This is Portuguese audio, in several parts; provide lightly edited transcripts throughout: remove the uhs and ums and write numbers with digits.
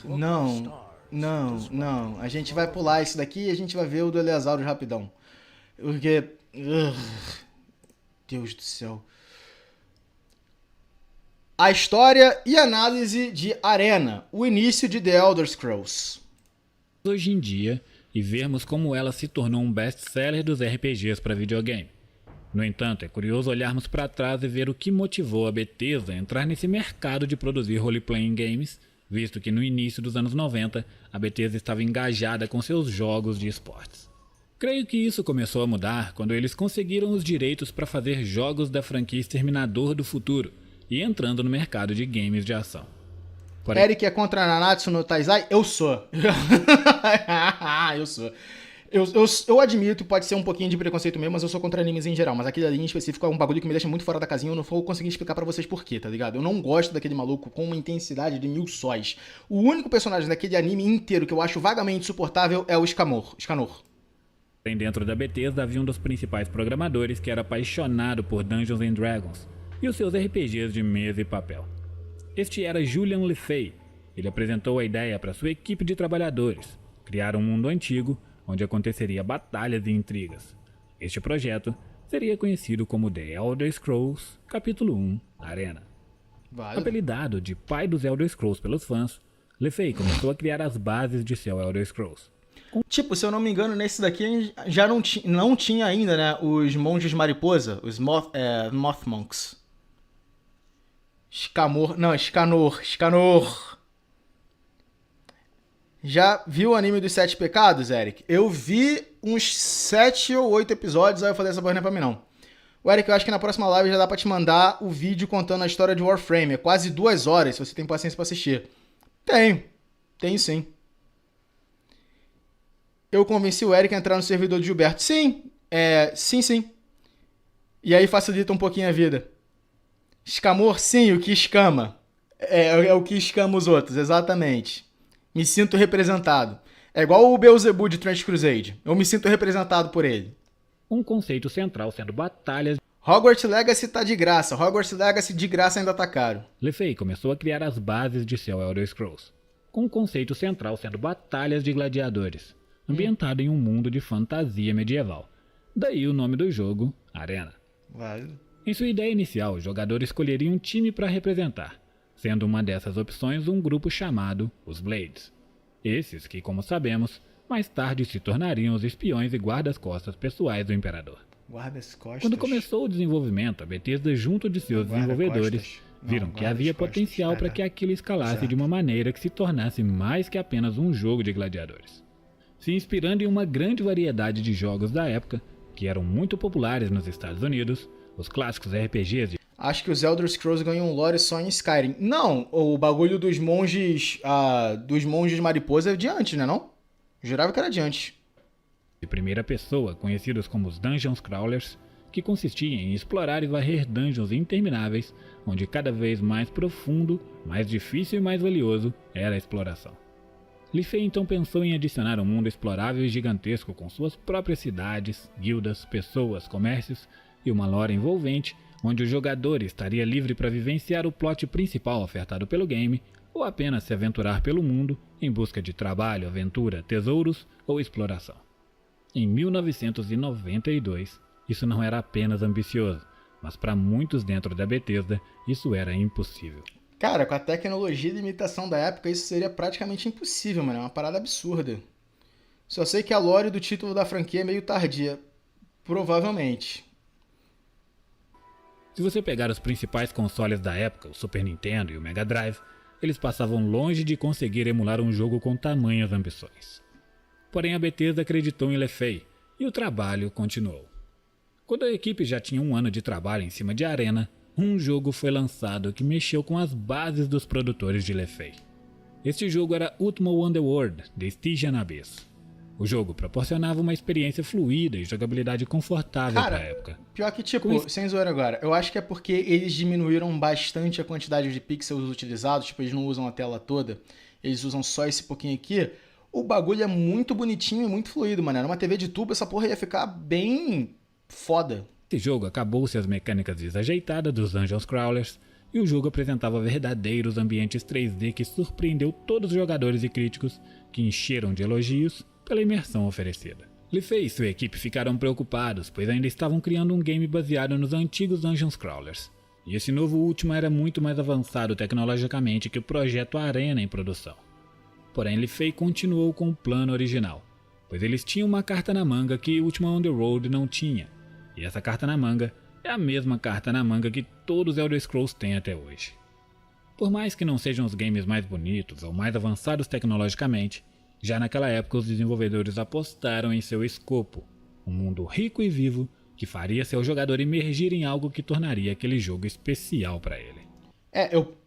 Não, não. A gente vai pular isso daqui e a gente vai ver o do Eleazar rapidão. Porque... Deus do céu. A história e análise de Arena, o início de The Elder Scrolls. Hoje em dia, e vermos como ela se tornou um best-seller dos RPGs para videogame. No entanto, é curioso olharmos para trás e ver o que motivou a Bethesda a entrar nesse mercado de produzir role-playing games, visto que no início dos anos 90, a Bethesda estava engajada com seus jogos de esportes. Creio que isso começou a mudar quando eles conseguiram os direitos para fazer jogos da franquia Exterminador do Futuro, e entrando no mercado de games de ação. Porém... Eric é contra Nanatsu no Taizai? Eu sou. Eu sou. Eu admito, pode ser um pouquinho de preconceito mesmo, mas eu sou contra animes em geral. Mas aquele ali em específico é um bagulho que me deixa muito fora da casinha. Eu não vou conseguir explicar pra vocês porquê, tá ligado? Eu não gosto daquele maluco com uma intensidade de 1000 sóis. O único personagem daquele anime inteiro que eu acho vagamente insuportável é o Scanor. Dentro da Bethesda havia um dos principais programadores que era apaixonado por Dungeons and Dragons e os seus RPGs de mesa e papel. Este era Julian Lefay. Ele apresentou a ideia para sua equipe de trabalhadores, criar um mundo antigo onde aconteceria batalhas e intrigas. Este projeto seria conhecido como The Elder Scrolls Capítulo 1 Arena. Apelidado de pai dos Elder Scrolls pelos fãs, Lefay começou a criar as bases de seu Elder Scrolls. Tipo, se eu não me engano, nesse daqui já não tinha ainda, né, os monges mariposa, os Moth Monks. Scanor. Já viu o anime dos 7 pecados, Eric? Eu vi uns 7 ou 8 episódios, aí eu falei, essa porra não é pra mim não. O Eric, eu acho que na próxima live já dá pra te mandar o vídeo contando a história de Warframe. É quase 2 horas, se você tem paciência pra assistir. Tenho sim. Eu convenci o Eric a entrar no servidor de Gilberto. Sim. E aí facilita um pouquinho a vida. Escamor, sim, o que escama. É o que escama os outros, exatamente. Me sinto representado. É igual o Beelzebub de Trans Crusade. Eu me sinto representado por ele. Um conceito central sendo batalhas. Hogwarts Legacy tá de graça. Hogwarts Legacy de graça ainda tá caro. Lefay começou a criar as bases de seu Elder Scrolls, com um conceito central sendo batalhas de gladiadores, ambientado em um mundo de fantasia medieval. Daí o nome do jogo, Arena. Em sua ideia inicial, o jogador escolheria um time para representar, sendo uma dessas opções um grupo chamado os Blades. Esses que, como sabemos, mais tarde se tornariam os espiões e guardas-costas pessoais do Imperador. Quando começou o desenvolvimento, a Bethesda, junto de seus desenvolvedores, viram que havia potencial para que aquilo escalasse de uma maneira que se tornasse mais que apenas um jogo de gladiadores. Se inspirando em uma grande variedade de jogos da época, que eram muito populares nos Estados Unidos, os clássicos RPGs de... Acho que os Elder Scrolls ganham um lore só em Skyrim. Não, o bagulho dos monges mariposa é de antes, né não? Jurava que era de antes. De primeira pessoa, conhecidos como os Dungeons Crawlers, que consistia em explorar e varrer dungeons intermináveis, onde cada vez mais profundo, mais difícil e mais valioso era a exploração. Lefay então pensou em adicionar um mundo explorável e gigantesco com suas próprias cidades, guildas, pessoas, comércios e uma lore envolvente, onde o jogador estaria livre para vivenciar o plot principal ofertado pelo game ou apenas se aventurar pelo mundo em busca de trabalho, aventura, tesouros ou exploração. Em 1992, isso não era apenas ambicioso, mas para muitos dentro da Bethesda, isso era impossível. Cara, com a tecnologia de limitação da época, isso seria praticamente impossível, mano. É uma parada absurda. Só sei que a lore do título da franquia é meio tardia. Provavelmente. Se você pegar os principais consoles da época, o Super Nintendo e o Mega Drive, eles passavam longe de conseguir emular um jogo com tamanhas ambições. Porém, a Bethesda acreditou em Lefay e o trabalho continuou. Quando a equipe já tinha um ano de trabalho em cima de Arena, um jogo foi lançado que mexeu com as bases dos produtores de Lefay. Este jogo era Ultima Underworld, The Stygian Abyss. O jogo proporcionava uma experiência fluida e jogabilidade confortável para a época. Pior que, tipo, sem zoeira agora, eu acho que é porque eles diminuíram bastante a quantidade de pixels utilizados, tipo, eles não usam a tela toda, eles usam só esse pouquinho aqui. O bagulho é muito bonitinho e muito fluido, mano. Numa TV de tubo, essa porra ia ficar bem foda. Esse jogo acabou-se as mecânicas desajeitadas dos Dungeons Crawlers e o jogo apresentava verdadeiros ambientes 3D que surpreendeu todos os jogadores e críticos, que encheram de elogios pela imersão oferecida. Lee Fei e sua equipe ficaram preocupados, pois ainda estavam criando um game baseado nos antigos Dungeon Crawlers, e esse novo último era muito mais avançado tecnologicamente que o projeto Arena em produção. Porém, Lee Fei continuou com o plano original, pois eles tinham uma carta na manga que Ultima on the Road não tinha, e essa carta na manga é a mesma carta na manga que todos os Elder Scrolls têm até hoje. Por mais que não sejam os games mais bonitos ou mais avançados tecnologicamente, já naquela época os desenvolvedores apostaram em seu escopo, um mundo rico e vivo que faria seu jogador emergir em algo que tornaria aquele jogo especial para ele.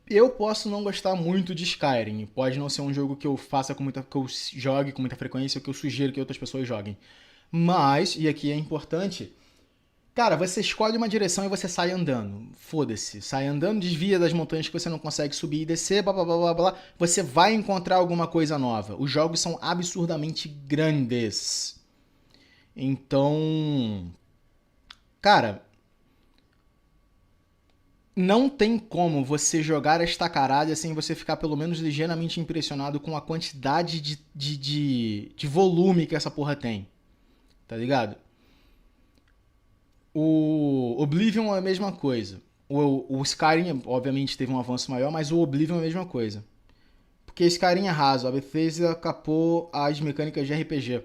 Eu posso não gostar muito de Skyrim, pode não ser um jogo que eu faça que eu jogue com muita frequência, ou que eu sugiro que outras pessoas joguem. Mas, e aqui é importante, cara, você escolhe uma direção e você sai andando. Foda-se, sai andando, desvia das montanhas que você não consegue subir e descer, blá blá blá blá blá. Você vai encontrar alguma coisa nova. Os jogos são absurdamente grandes. Então, cara, não tem como você jogar esta caralha sem você ficar pelo menos ligeiramente impressionado com a quantidade de volume que essa porra tem. Tá ligado? O Oblivion é a mesma coisa. O Skyrim, obviamente, teve um avanço maior, mas o Oblivion é a mesma coisa. Porque Skyrim é raso, a Bethesda capou as mecânicas de RPG.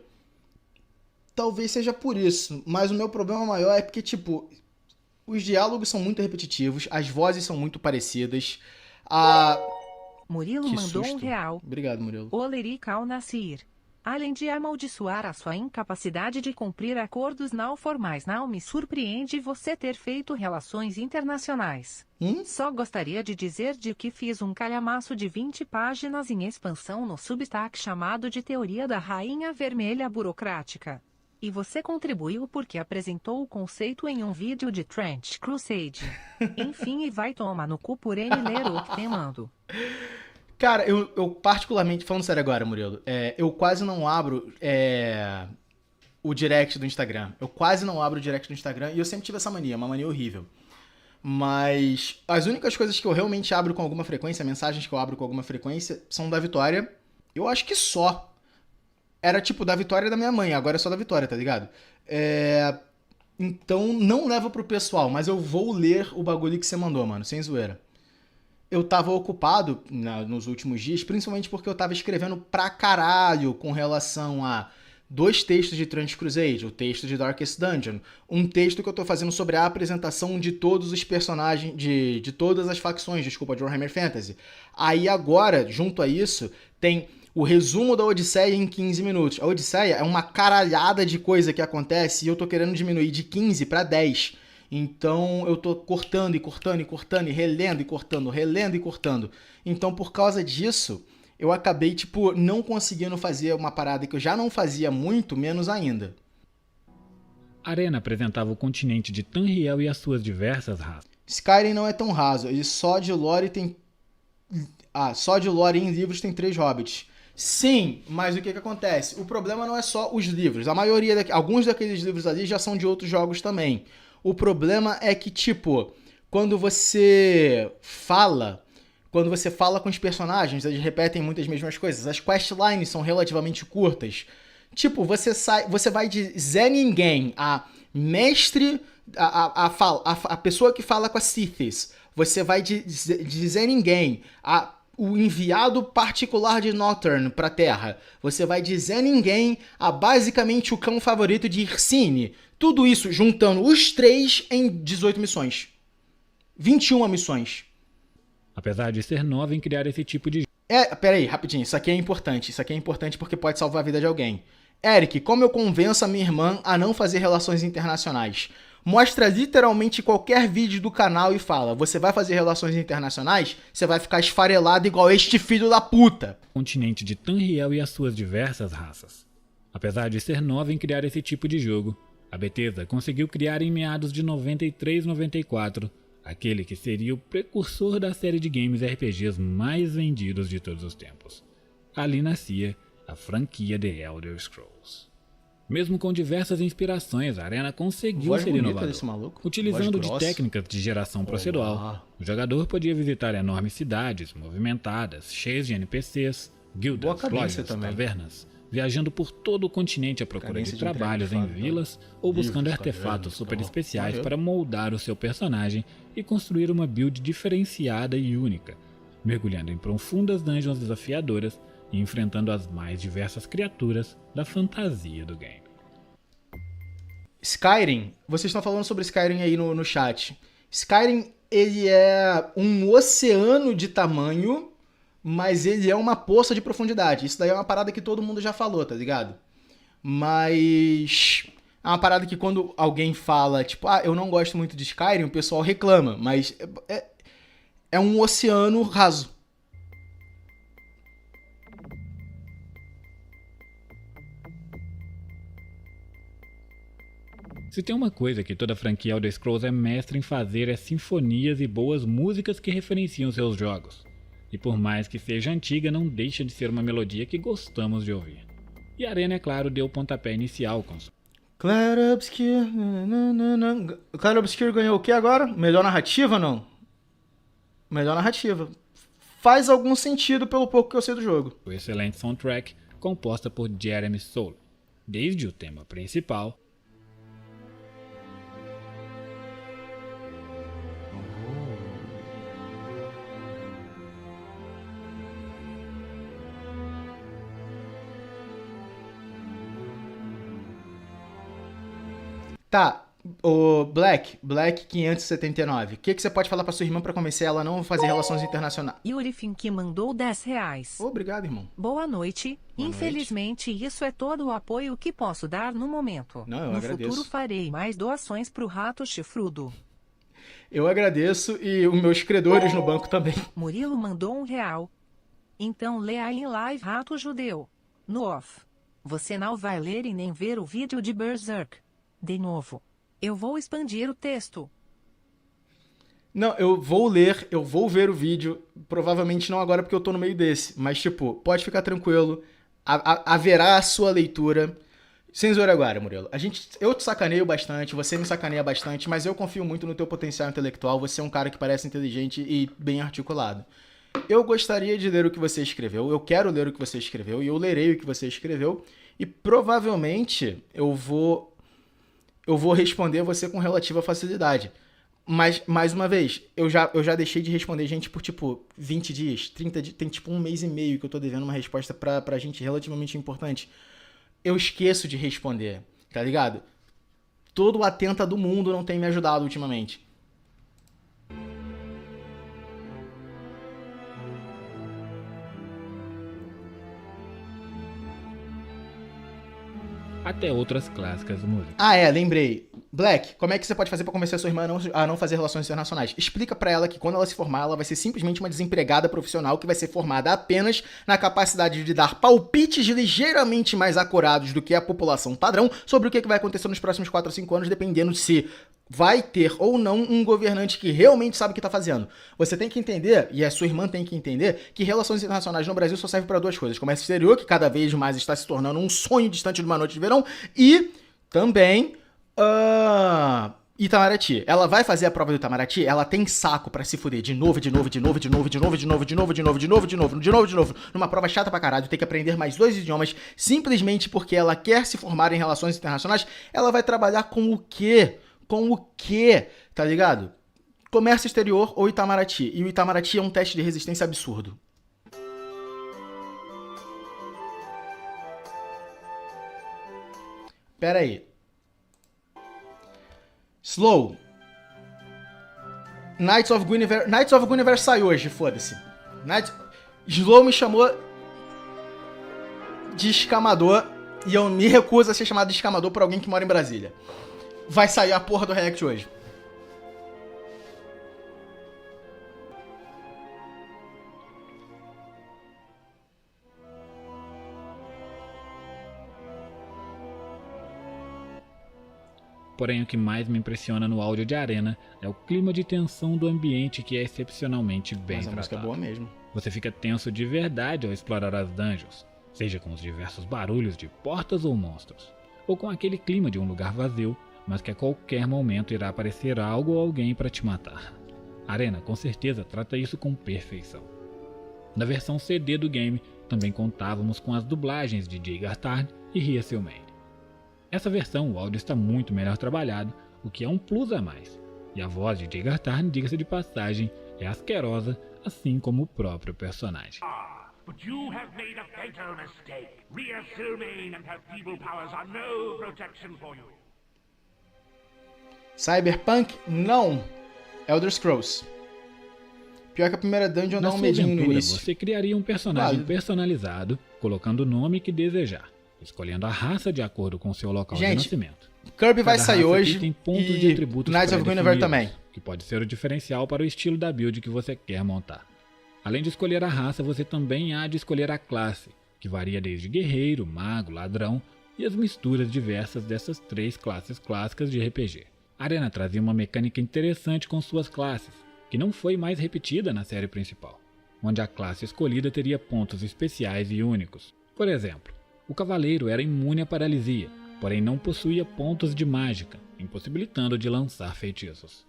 Talvez seja por isso, mas o meu problema maior é porque, tipo, os diálogos são muito repetitivos, as vozes são muito parecidas. Murilo Que mandou susto. R$1. Obrigado, Murilo. Oleric Al-Nassir. Além de amaldiçoar a sua incapacidade de cumprir acordos não formais, não me surpreende você ter feito relações internacionais. Só gostaria de dizer de que fiz um calhamaço de 20 páginas em expansão no Substack chamado de Teoria da Rainha Vermelha Burocrática. E você contribuiu porque apresentou o conceito em um vídeo de Trench Crusade. Enfim, e vai tomar no cu por ele ler o que te mando. Cara, eu particularmente, falando sério agora, Murilo, eu quase não abro o direct do Instagram. Eu quase não abro o direct do Instagram e eu sempre tive essa mania, uma mania horrível. Mas as únicas coisas que eu realmente abro com alguma frequência, mensagens que eu abro com alguma frequência, são da Vitória. Eu acho que só. Era tipo da Vitória e da minha mãe, agora é só da Vitória, tá ligado? Então não leva pro pessoal, mas eu vou ler o bagulho que você mandou, mano, sem zoeira. Eu tava ocupado nos últimos dias, principalmente porque eu tava escrevendo pra caralho com relação a 2 textos de Trench Crusade, o texto de Darkest Dungeon, um texto que eu tô fazendo sobre a apresentação de todos os personagens, de todas as facções, de Warhammer Fantasy. Aí agora, junto a isso, tem o resumo da Odisseia em 15 minutos. A Odisseia é uma caralhada de coisa que acontece e eu tô querendo diminuir de 15 pra 10. Então eu tô cortando e cortando e cortando e relendo e cortando. Então por causa disso, eu acabei, tipo, não conseguindo fazer uma parada que eu já não fazia muito, menos ainda. Arena apresentava o continente de Tamriel e as suas diversas raças. Skyrim não é tão raso, ele só de lore tem... só de lore em livros tem 3 hobbits. Sim, mas o que acontece? O problema não é só os livros. Alguns daqueles livros ali já são de outros jogos também. O problema é que, tipo, quando você fala com os personagens, eles repetem muitas mesmas coisas. As questlines são relativamente curtas. Tipo, você vai de Zé Ninguém, a mestre, a pessoa que fala com a Sithis. Você vai de Zé Ninguém, o enviado particular de Northern pra Terra. Você vai de Zé Ninguém a basicamente o cão favorito de Irsine. Tudo isso juntando os 3 em 18 missões. 21 missões. Apesar de ser nova em criar esse tipo de... Peraí, rapidinho. Isso aqui é importante. Isso aqui é importante porque pode salvar a vida de alguém. Eric, como eu convenço a minha irmã a não fazer relações internacionais? Mostra literalmente qualquer vídeo do canal e fala: você vai fazer relações internacionais? Você vai ficar esfarelado igual este filho da puta. Continente de Tamriel e as suas diversas raças. Apesar de ser nova em criar esse tipo de jogo, a Bethesda conseguiu criar em meados de 93-94 aquele que seria o precursor da série de games RPGs mais vendidos de todos os tempos. Ali nascia a franquia The Elder Scrolls. Mesmo com diversas inspirações, a Arena conseguiu Voz ser bonita inovador. desse maluco. Utilizando Voz de grossa. técnicas de geração procedural, o jogador podia visitar enormes cidades movimentadas, cheias de NPCs, Boa guildas, cadência lojas, também. tavernas, viajando por todo o continente à procura Cadência de de entrega trabalhos de em fato, vilas ou buscando livros, artefatos cadernos, super tal. especiais Maneiro. para moldar o seu personagem e construir uma build diferenciada e única, mergulhando em profundas dungeons desafiadoras e enfrentando as mais diversas criaturas da fantasia do game. Skyrim, vocês estão falando sobre Skyrim aí no chat. Skyrim, ele é um oceano de tamanho, mas ele é uma poça de profundidade. Isso daí é uma parada que todo mundo já falou, tá ligado? Mas é uma parada que quando alguém fala, tipo, eu não gosto muito de Skyrim, o pessoal reclama, mas é um oceano raso. Se tem uma coisa que toda franquia Elder Scrolls é mestre em fazer é sinfonias e boas músicas que referenciam seus jogos. E por mais que seja antiga, não deixa de ser uma melodia que gostamos de ouvir. E a Arena, é claro, deu o pontapé inicial com Clair Obscur. Clair Obscur ganhou o que agora? Melhor narrativa, não? Melhor narrativa. Faz algum sentido pelo pouco que eu sei do jogo. sua excelente soundtrack composta por Jeremy Soule. Desde o tema principal, Tá, o Black 579. O que você pode falar pra sua irmã pra convencer ela a não fazer relações internacionais? Yuri Fink mandou R$10. Obrigado, irmão. Boa noite. Boa Infelizmente, isso é todo o apoio que posso dar no momento. Não, eu no agradeço. futuro farei mais doações pro Rato Chifrudo. Eu agradeço e os meus credores no banco também. Murilo mandou R$1. Então lê aí em live Rato Judeu. No off. Você não vai ler e nem ver o vídeo de Berserk. De novo. Eu vou expandir o texto. Não, eu vou ler, eu vou ver o vídeo. Provavelmente não agora porque eu tô no meio desse. Mas, tipo, pode ficar tranquilo. Haverá a sua leitura. Sem zoeira agora, Murilo. Eu te sacaneio bastante, você me sacaneia bastante, mas eu confio muito no teu potencial intelectual. Você é um cara que parece inteligente e bem articulado. Eu gostaria de ler o que você escreveu, eu quero ler o que você escreveu, e eu lerei o que você escreveu, e provavelmente eu vou responder você com relativa facilidade. Mas, mais uma vez, eu já deixei de responder gente por, tipo, 20 dias, 30 dias, tem tipo 1 mês e meio que eu tô devendo uma resposta pra gente relativamente importante. Eu esqueço de responder, tá ligado? Todo o atenta do mundo não tem me ajudado ultimamente. até outras clássicas músicas. Lembrei. Black, como é que você pode fazer pra convencer a sua irmã a não fazer relações internacionais? Explica pra ela que quando ela se formar, ela vai ser simplesmente uma desempregada profissional que vai ser formada apenas na capacidade de dar palpites ligeiramente mais acurados do que a população padrão sobre o que vai acontecer nos próximos 4 ou 5 anos, dependendo de se vai ter ou não um governante que realmente sabe o que tá fazendo. Você tem que entender, e a sua irmã tem que entender, que relações internacionais no Brasil só servem pra 2 coisas. Comércio exterior, que cada vez mais está se tornando um sonho distante de uma noite de verão, e também Itamaraty. Ela vai fazer a prova do Itamaraty, ela tem saco pra se fuder de novo, numa prova chata pra caralho, ter que aprender mais 2 idiomas, simplesmente porque ela quer se formar em relações internacionais. Ela vai trabalhar com o quê? Com o quê? Tá ligado? Comércio exterior ou Itamaraty. E o Itamaraty é um teste de resistência absurdo. Pera aí. Slow. Knights of Guinevere sai hoje, foda-se. Slow me chamou de escamador e eu me recuso a ser chamado de escamador por alguém que mora em Brasília. Vai sair a porra do React hoje. Porém, o que mais me impressiona no áudio de Arena é o clima de tensão do ambiente, que é excepcionalmente bem Mas a música é tratado. boa mesmo. Você fica tenso de verdade ao explorar as dungeons, seja com os diversos barulhos de portas ou monstros. ou com aquele clima de um lugar vazio, mas que a qualquer momento irá aparecer algo ou alguém para te matar. Arena com certeza trata isso com perfeição. Na versão CD do game, também contávamos com as dublagens de Jay Gartard e Ria Silmain. Essa versão o áudio está muito melhor trabalhado, o que é um plus a mais. E a voz de Jay Gartard, diga-se de passagem, é asquerosa, assim como o próprio personagem. But you have made a fatal mistake. Ria Silmain and her feeble powers are no protection for you. Cyberpunk? Não. Elder Scrolls. Pior que a primeira dungeon dá um medinho no início. Você criaria um personagem personalizado, colocando o nome que desejar, escolhendo a raça de acordo com seu local de nascimento. Kirby vai sair hoje tem pontos de atributos Knights of Guinevere também, que pode ser o diferencial para o estilo da build que você quer montar. Além de escolher a raça, você também há de escolher a classe, que varia desde guerreiro, mago, ladrão e as misturas diversas dessas 3 classes clássicas de RPG. A Arena trazia uma mecânica interessante com suas classes, que não foi mais repetida na série principal, onde a classe escolhida teria pontos especiais e únicos. Por exemplo, o cavaleiro era imune à paralisia, porém não possuía pontos de mágica, impossibilitando de lançar feitiços.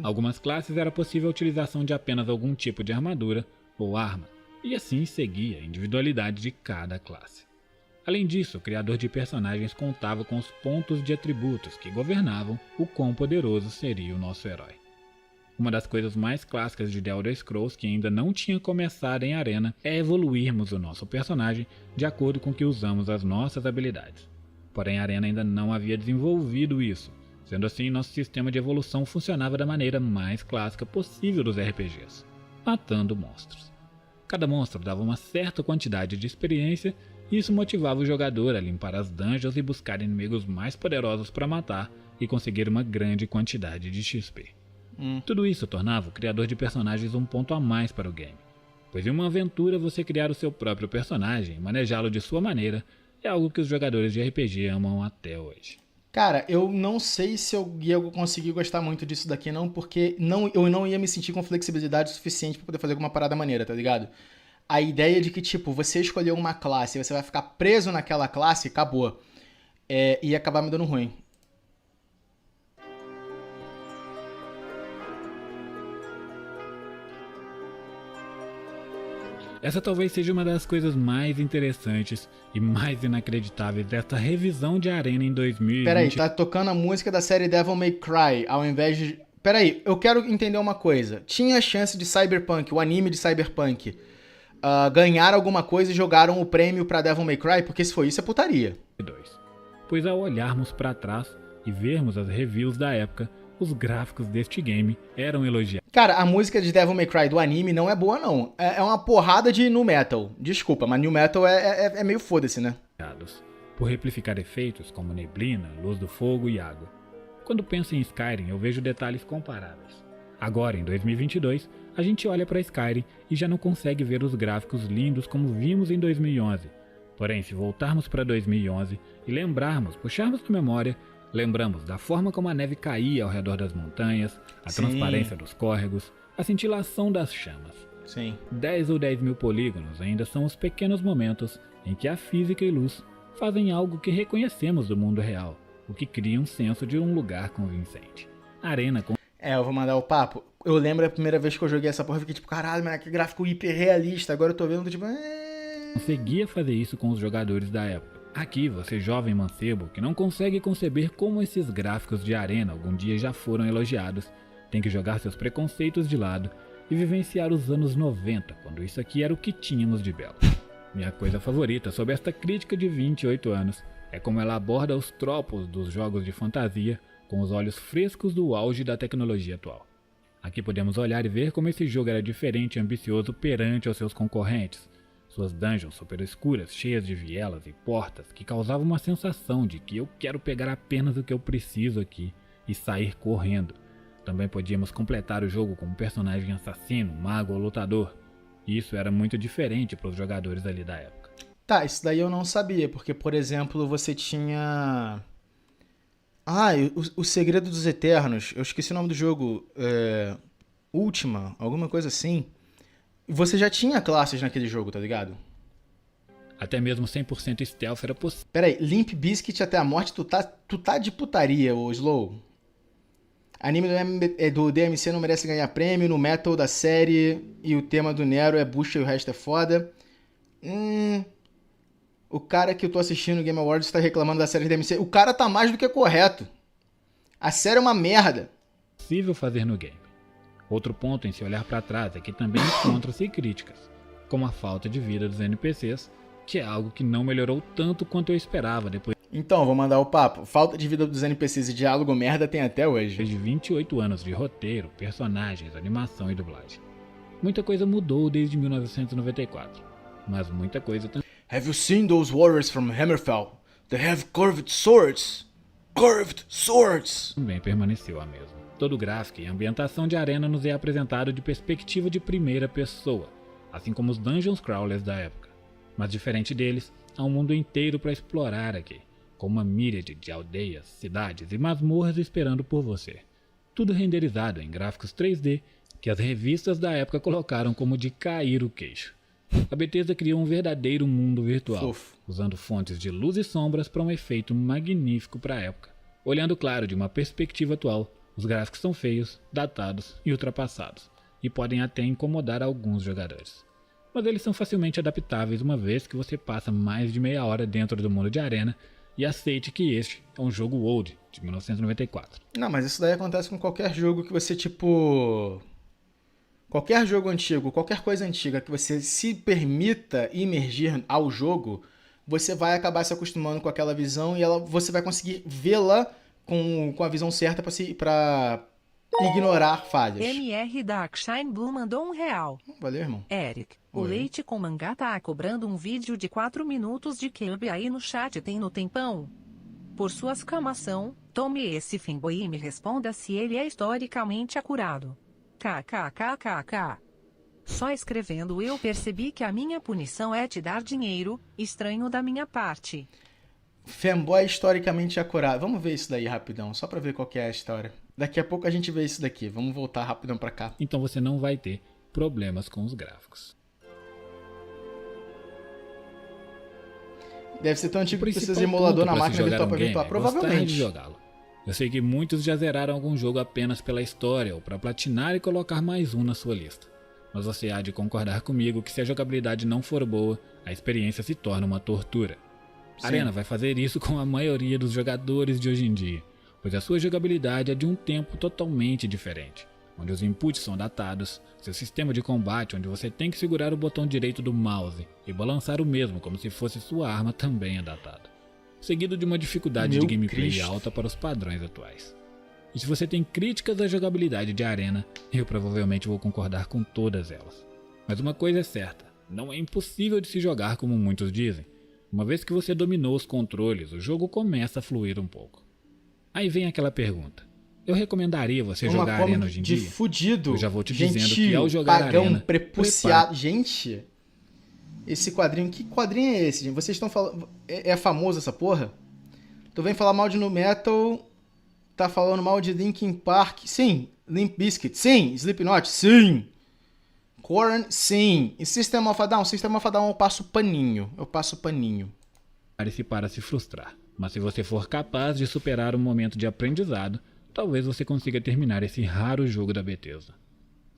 Algumas classes era possível a utilização de apenas algum tipo de armadura ou arma, e assim seguia a individualidade de cada classe. Além disso, o criador de personagens contava com os pontos de atributos que governavam o quão poderoso seria o nosso herói. Uma das coisas mais clássicas de The Elder Scrolls que ainda não tinha começado em Arena é evoluirmos o nosso personagem de acordo com que usamos as nossas habilidades. Porém, a Arena ainda não havia desenvolvido isso, sendo assim nosso sistema de evolução funcionava da maneira mais clássica possível dos RPGs, matando monstros. Cada monstro dava uma certa quantidade de experiência e isso motivava o jogador a limpar as dungeons e buscar inimigos mais poderosos para matar e conseguir uma grande quantidade de XP. Tudo isso tornava o criador de personagens um ponto a mais para o game, pois em uma aventura você criar o seu próprio personagem e manejá-lo de sua maneira é algo que os jogadores de RPG amam até hoje. Cara, eu não sei se eu ia conseguir gostar muito disso daqui não, porque eu não ia me sentir com flexibilidade suficiente para poder fazer alguma parada maneira, tá ligado? A ideia de que, tipo, você escolheu uma classe e você vai ficar preso naquela classe, acabou. Ia acabar me dando ruim. Essa talvez seja uma das coisas mais interessantes e mais inacreditáveis desta revisão de Arena em 2020. Peraí, tá tocando a música da série Devil May Cry, ao invés de... Peraí, eu quero entender uma coisa. Tinha chance de Cyberpunk, o anime de Cyberpunk, ganhar alguma coisa e jogaram o prêmio pra Devil May Cry? Porque se for isso, é putaria. Pois ao olharmos pra trás e vermos as reviews da época, os gráficos deste game eram elogiados. Cara, a música de Devil May Cry do anime não é boa, não. É uma porrada de nu metal. Desculpa, mas nu metal é meio foda-se, né? Por replicar efeitos como neblina, luz do fogo e água. Quando penso em Skyrim, eu vejo detalhes comparáveis. Agora, em 2022, a gente olha para Skyrim e já não consegue ver os gráficos lindos como vimos em 2011. Porém, se voltarmos para 2011 e puxarmos na memória, lembramos da forma como a neve caía ao redor das montanhas, a transparência dos córregos, a cintilação das chamas. 10 ou 10 mil polígonos ainda são os pequenos momentos em que a física e luz fazem algo que reconhecemos do mundo real, o que cria um senso de um lugar convincente. Arena com... eu vou mandar o papo. Eu lembro a primeira vez que eu joguei essa porra, eu fiquei tipo, caralho, mano, que gráfico hiper realista. Agora eu tô vendo, tipo... Conseguia fazer isso com os jogadores da época. Aqui, você jovem mancebo que não consegue conceber como esses gráficos de Arena algum dia já foram elogiados, tem que jogar seus preconceitos de lado e vivenciar os anos 90, quando isso aqui era o que tínhamos de belo. Minha coisa favorita sobre esta crítica de 28 anos é como ela aborda os tropos dos jogos de fantasia com os olhos frescos do auge da tecnologia atual. Aqui podemos olhar e ver como esse jogo era diferente e ambicioso perante aos seus concorrentes. Suas dungeons super escuras, cheias de vielas e portas, que causavam uma sensação de que eu quero pegar apenas o que eu preciso aqui e sair correndo. Também podíamos completar o jogo com um personagem assassino, mago ou lutador. E isso era muito diferente para os jogadores ali da época. Tá, isso daí eu não sabia, porque, por exemplo, você tinha... o Segredo dos Eternos, eu esqueci o nome do jogo, Ultima, alguma coisa assim. Você já tinha classes naquele jogo, tá ligado? Até mesmo 100% stealth era possível. Peraí, Limp Bizkit até a morte, tu tá de putaria, ô Slow. Anime do DMC não merece ganhar prêmio, no Metal da série e o tema do Nero é bucha e o resto é foda. O cara que eu tô assistindo o Game Awards tá reclamando da série do DMC. O cara tá mais do que correto. A série é uma merda. Possível fazer no game. Outro ponto em se olhar pra trás é que também encontra-se críticas, como a falta de vida dos NPCs, que é algo que não melhorou tanto quanto eu esperava depois Então, vou mandar o papo. Falta de vida dos NPCs e diálogo merda tem até hoje. de 28 anos de roteiro, personagens, animação e dublagem. Muita coisa mudou desde 1994, mas muita coisa também Have you seen those warriors from Hammerfell? They have curved swords. Curved swords. permaneceu a mesma. Todo o gráfico e a ambientação de Arena nos é apresentado de perspectiva de primeira pessoa, assim como os Dungeons Crawlers da época. Mas diferente deles, há um mundo inteiro para explorar aqui, com uma míriade de aldeias, cidades e masmorras esperando por você. Tudo renderizado em gráficos 3D que as revistas da época colocaram como de cair o queixo. A Bethesda criou um verdadeiro mundo virtual, usando fontes de luz e sombras para um efeito magnífico para a época. Olhando claro de uma perspectiva atual, os gráficos são feios, datados e ultrapassados, e podem até incomodar alguns jogadores. Mas eles são facilmente adaptáveis uma vez que você passa mais de meia hora dentro do mundo de Arena e aceite que este é um jogo old, de 1994. Não, mas isso daí acontece com qualquer jogo que você, tipo... Qualquer jogo antigo, qualquer coisa antiga que você se permita imergir ao jogo, você vai acabar se acostumando com aquela visão e você vai conseguir vê-la com a visão certa pra ignorar falhas. MR Darkshine Blue mandou R$1. Valeu, irmão. Eric, o Oi. Leite com Mangá tá cobrando um vídeo de 4 minutos de Cube aí no chat, tem no tempão? Por sua exclamação, tome esse fanboy e me responda se ele é historicamente acurado. KKKKK. Só escrevendo eu percebi que a minha punição é te dar dinheiro, estranho da minha parte. Fanboy historicamente acurado. Vamos ver isso daí rapidão, só pra ver qual que é a história. Daqui a pouco a gente vê isso daqui. Vamos voltar rapidão pra cá. Então você não vai ter problemas com os gráficos. Deve ser tão O antigo que precisa de principal emulador ponto na pra se máquina jogar virtual pra um game virtual. é gostar de Provavelmente. jogá-lo. Eu sei que muitos já zeraram algum jogo apenas pela história ou para platinar e colocar mais um na sua lista. Mas você há de concordar comigo que se a jogabilidade não for boa, a experiência se torna uma tortura. Sim. Arena vai fazer isso com a maioria dos jogadores de hoje em dia, pois a sua jogabilidade é de um tempo totalmente diferente, onde os inputs são datados, seu sistema de combate onde você tem que segurar o botão direito do mouse e balançar o mesmo como se fosse sua arma também é datado, seguido de uma dificuldade de gameplay Cristo. alta para os padrões atuais. E se você tem críticas à jogabilidade de Arena, eu provavelmente vou concordar com todas elas. Mas uma coisa é certa, não é impossível de se jogar como muitos dizem. Uma vez que você dominou os controles, o jogo começa a fluir um pouco. Aí vem aquela pergunta. Eu recomendaria você jogar Arena hoje em de dia? fudido. Eu já vou te Gentil, dizendo que ao jogar pagão, Arena, prepuciado. Gente, esse quadrinho, que quadrinho é esse, gente? Vocês estão falando... É famoso essa porra? Tu vem falar mal de Nu Metal, tá falando mal de Linkin Park, sim. Limp Bizkit, sim. Slipknot, sim. Korn, sim. E System of a Down? System of a Down eu passo paninho. Prepare-se para se frustrar. Mas se você for capaz de superar um momento de aprendizado, talvez você consiga terminar esse raro jogo da Bethesda.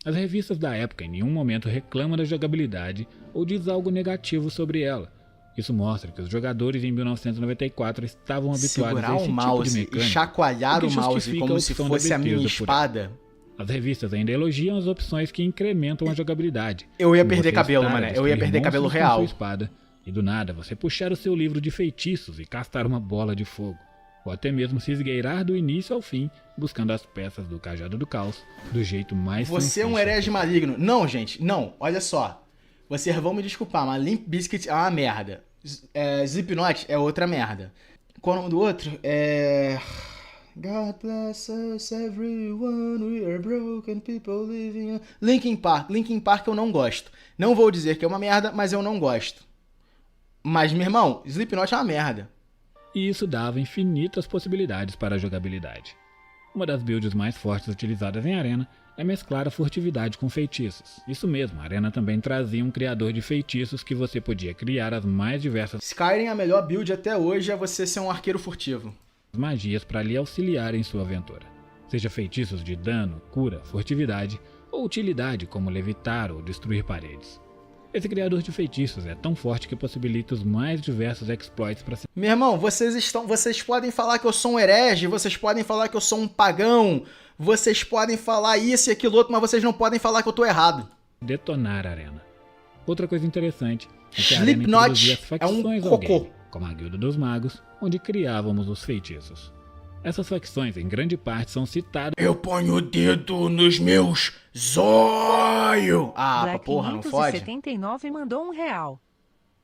As revistas da época em nenhum momento reclamam da jogabilidade ou diz algo negativo sobre ela. Isso mostra que os jogadores em 1994 estavam habituados Segurar a esse o tipo mouse de e mecânica, chacoalhar o o que mouse justifica como a se opção da fosse a minha Bethesda por espada. As revistas ainda elogiam as opções que incrementam a jogabilidade. Eu ia como perder você cabelo, estar a mané. Eu ia destruir perder cabelo monstros com real. sua espada, e do nada você puxar o seu livro de feitiços e castar uma bola de fogo. Ou até mesmo se esgueirar do início ao fim, buscando as peças do Cajado do Caos do jeito mais Você é um fanfiction herege maligno. Não, gente, não. Olha só. Vocês vão me desculpar, mas Limp Bizkit é uma merda. Slipknot é outra merda. Qual é o nome do outro? God bless us everyone, we are broken people living... Linkin Park. Linkin Park eu não gosto. Não vou dizer que é uma merda, mas eu não gosto. Mas, meu irmão, Slipknot é uma merda. E isso dava infinitas possibilidades para a jogabilidade. Uma das builds mais fortes utilizadas em Arena é mesclar a furtividade com feitiços. Isso mesmo, a Arena também trazia um criador de feitiços que você podia criar as mais diversas Skyrim, a melhor build até hoje é você ser um arqueiro furtivo. magias para lhe auxiliar em sua aventura. Seja feitiços de dano, cura, furtividade ou utilidade como levitar ou destruir paredes. Esse criador de feitiços é tão forte que possibilita os mais diversos exploits para ser... Meu irmão, vocês podem falar que eu sou um herege, vocês podem falar que eu sou um pagão, vocês podem falar isso e aquilo outro, mas vocês não podem falar que eu tô errado. detonar a Arena. Outra coisa interessante é que a Arena Slipknot introduzia as é um facções ao cocô. game, como a Guilda dos Magos, onde criávamos os feitiços. Essas facções, em grande parte, são citadas Eu ponho o dedo nos meus zóio. Ah, pra Black porra, não fode? 579 mandou R$1.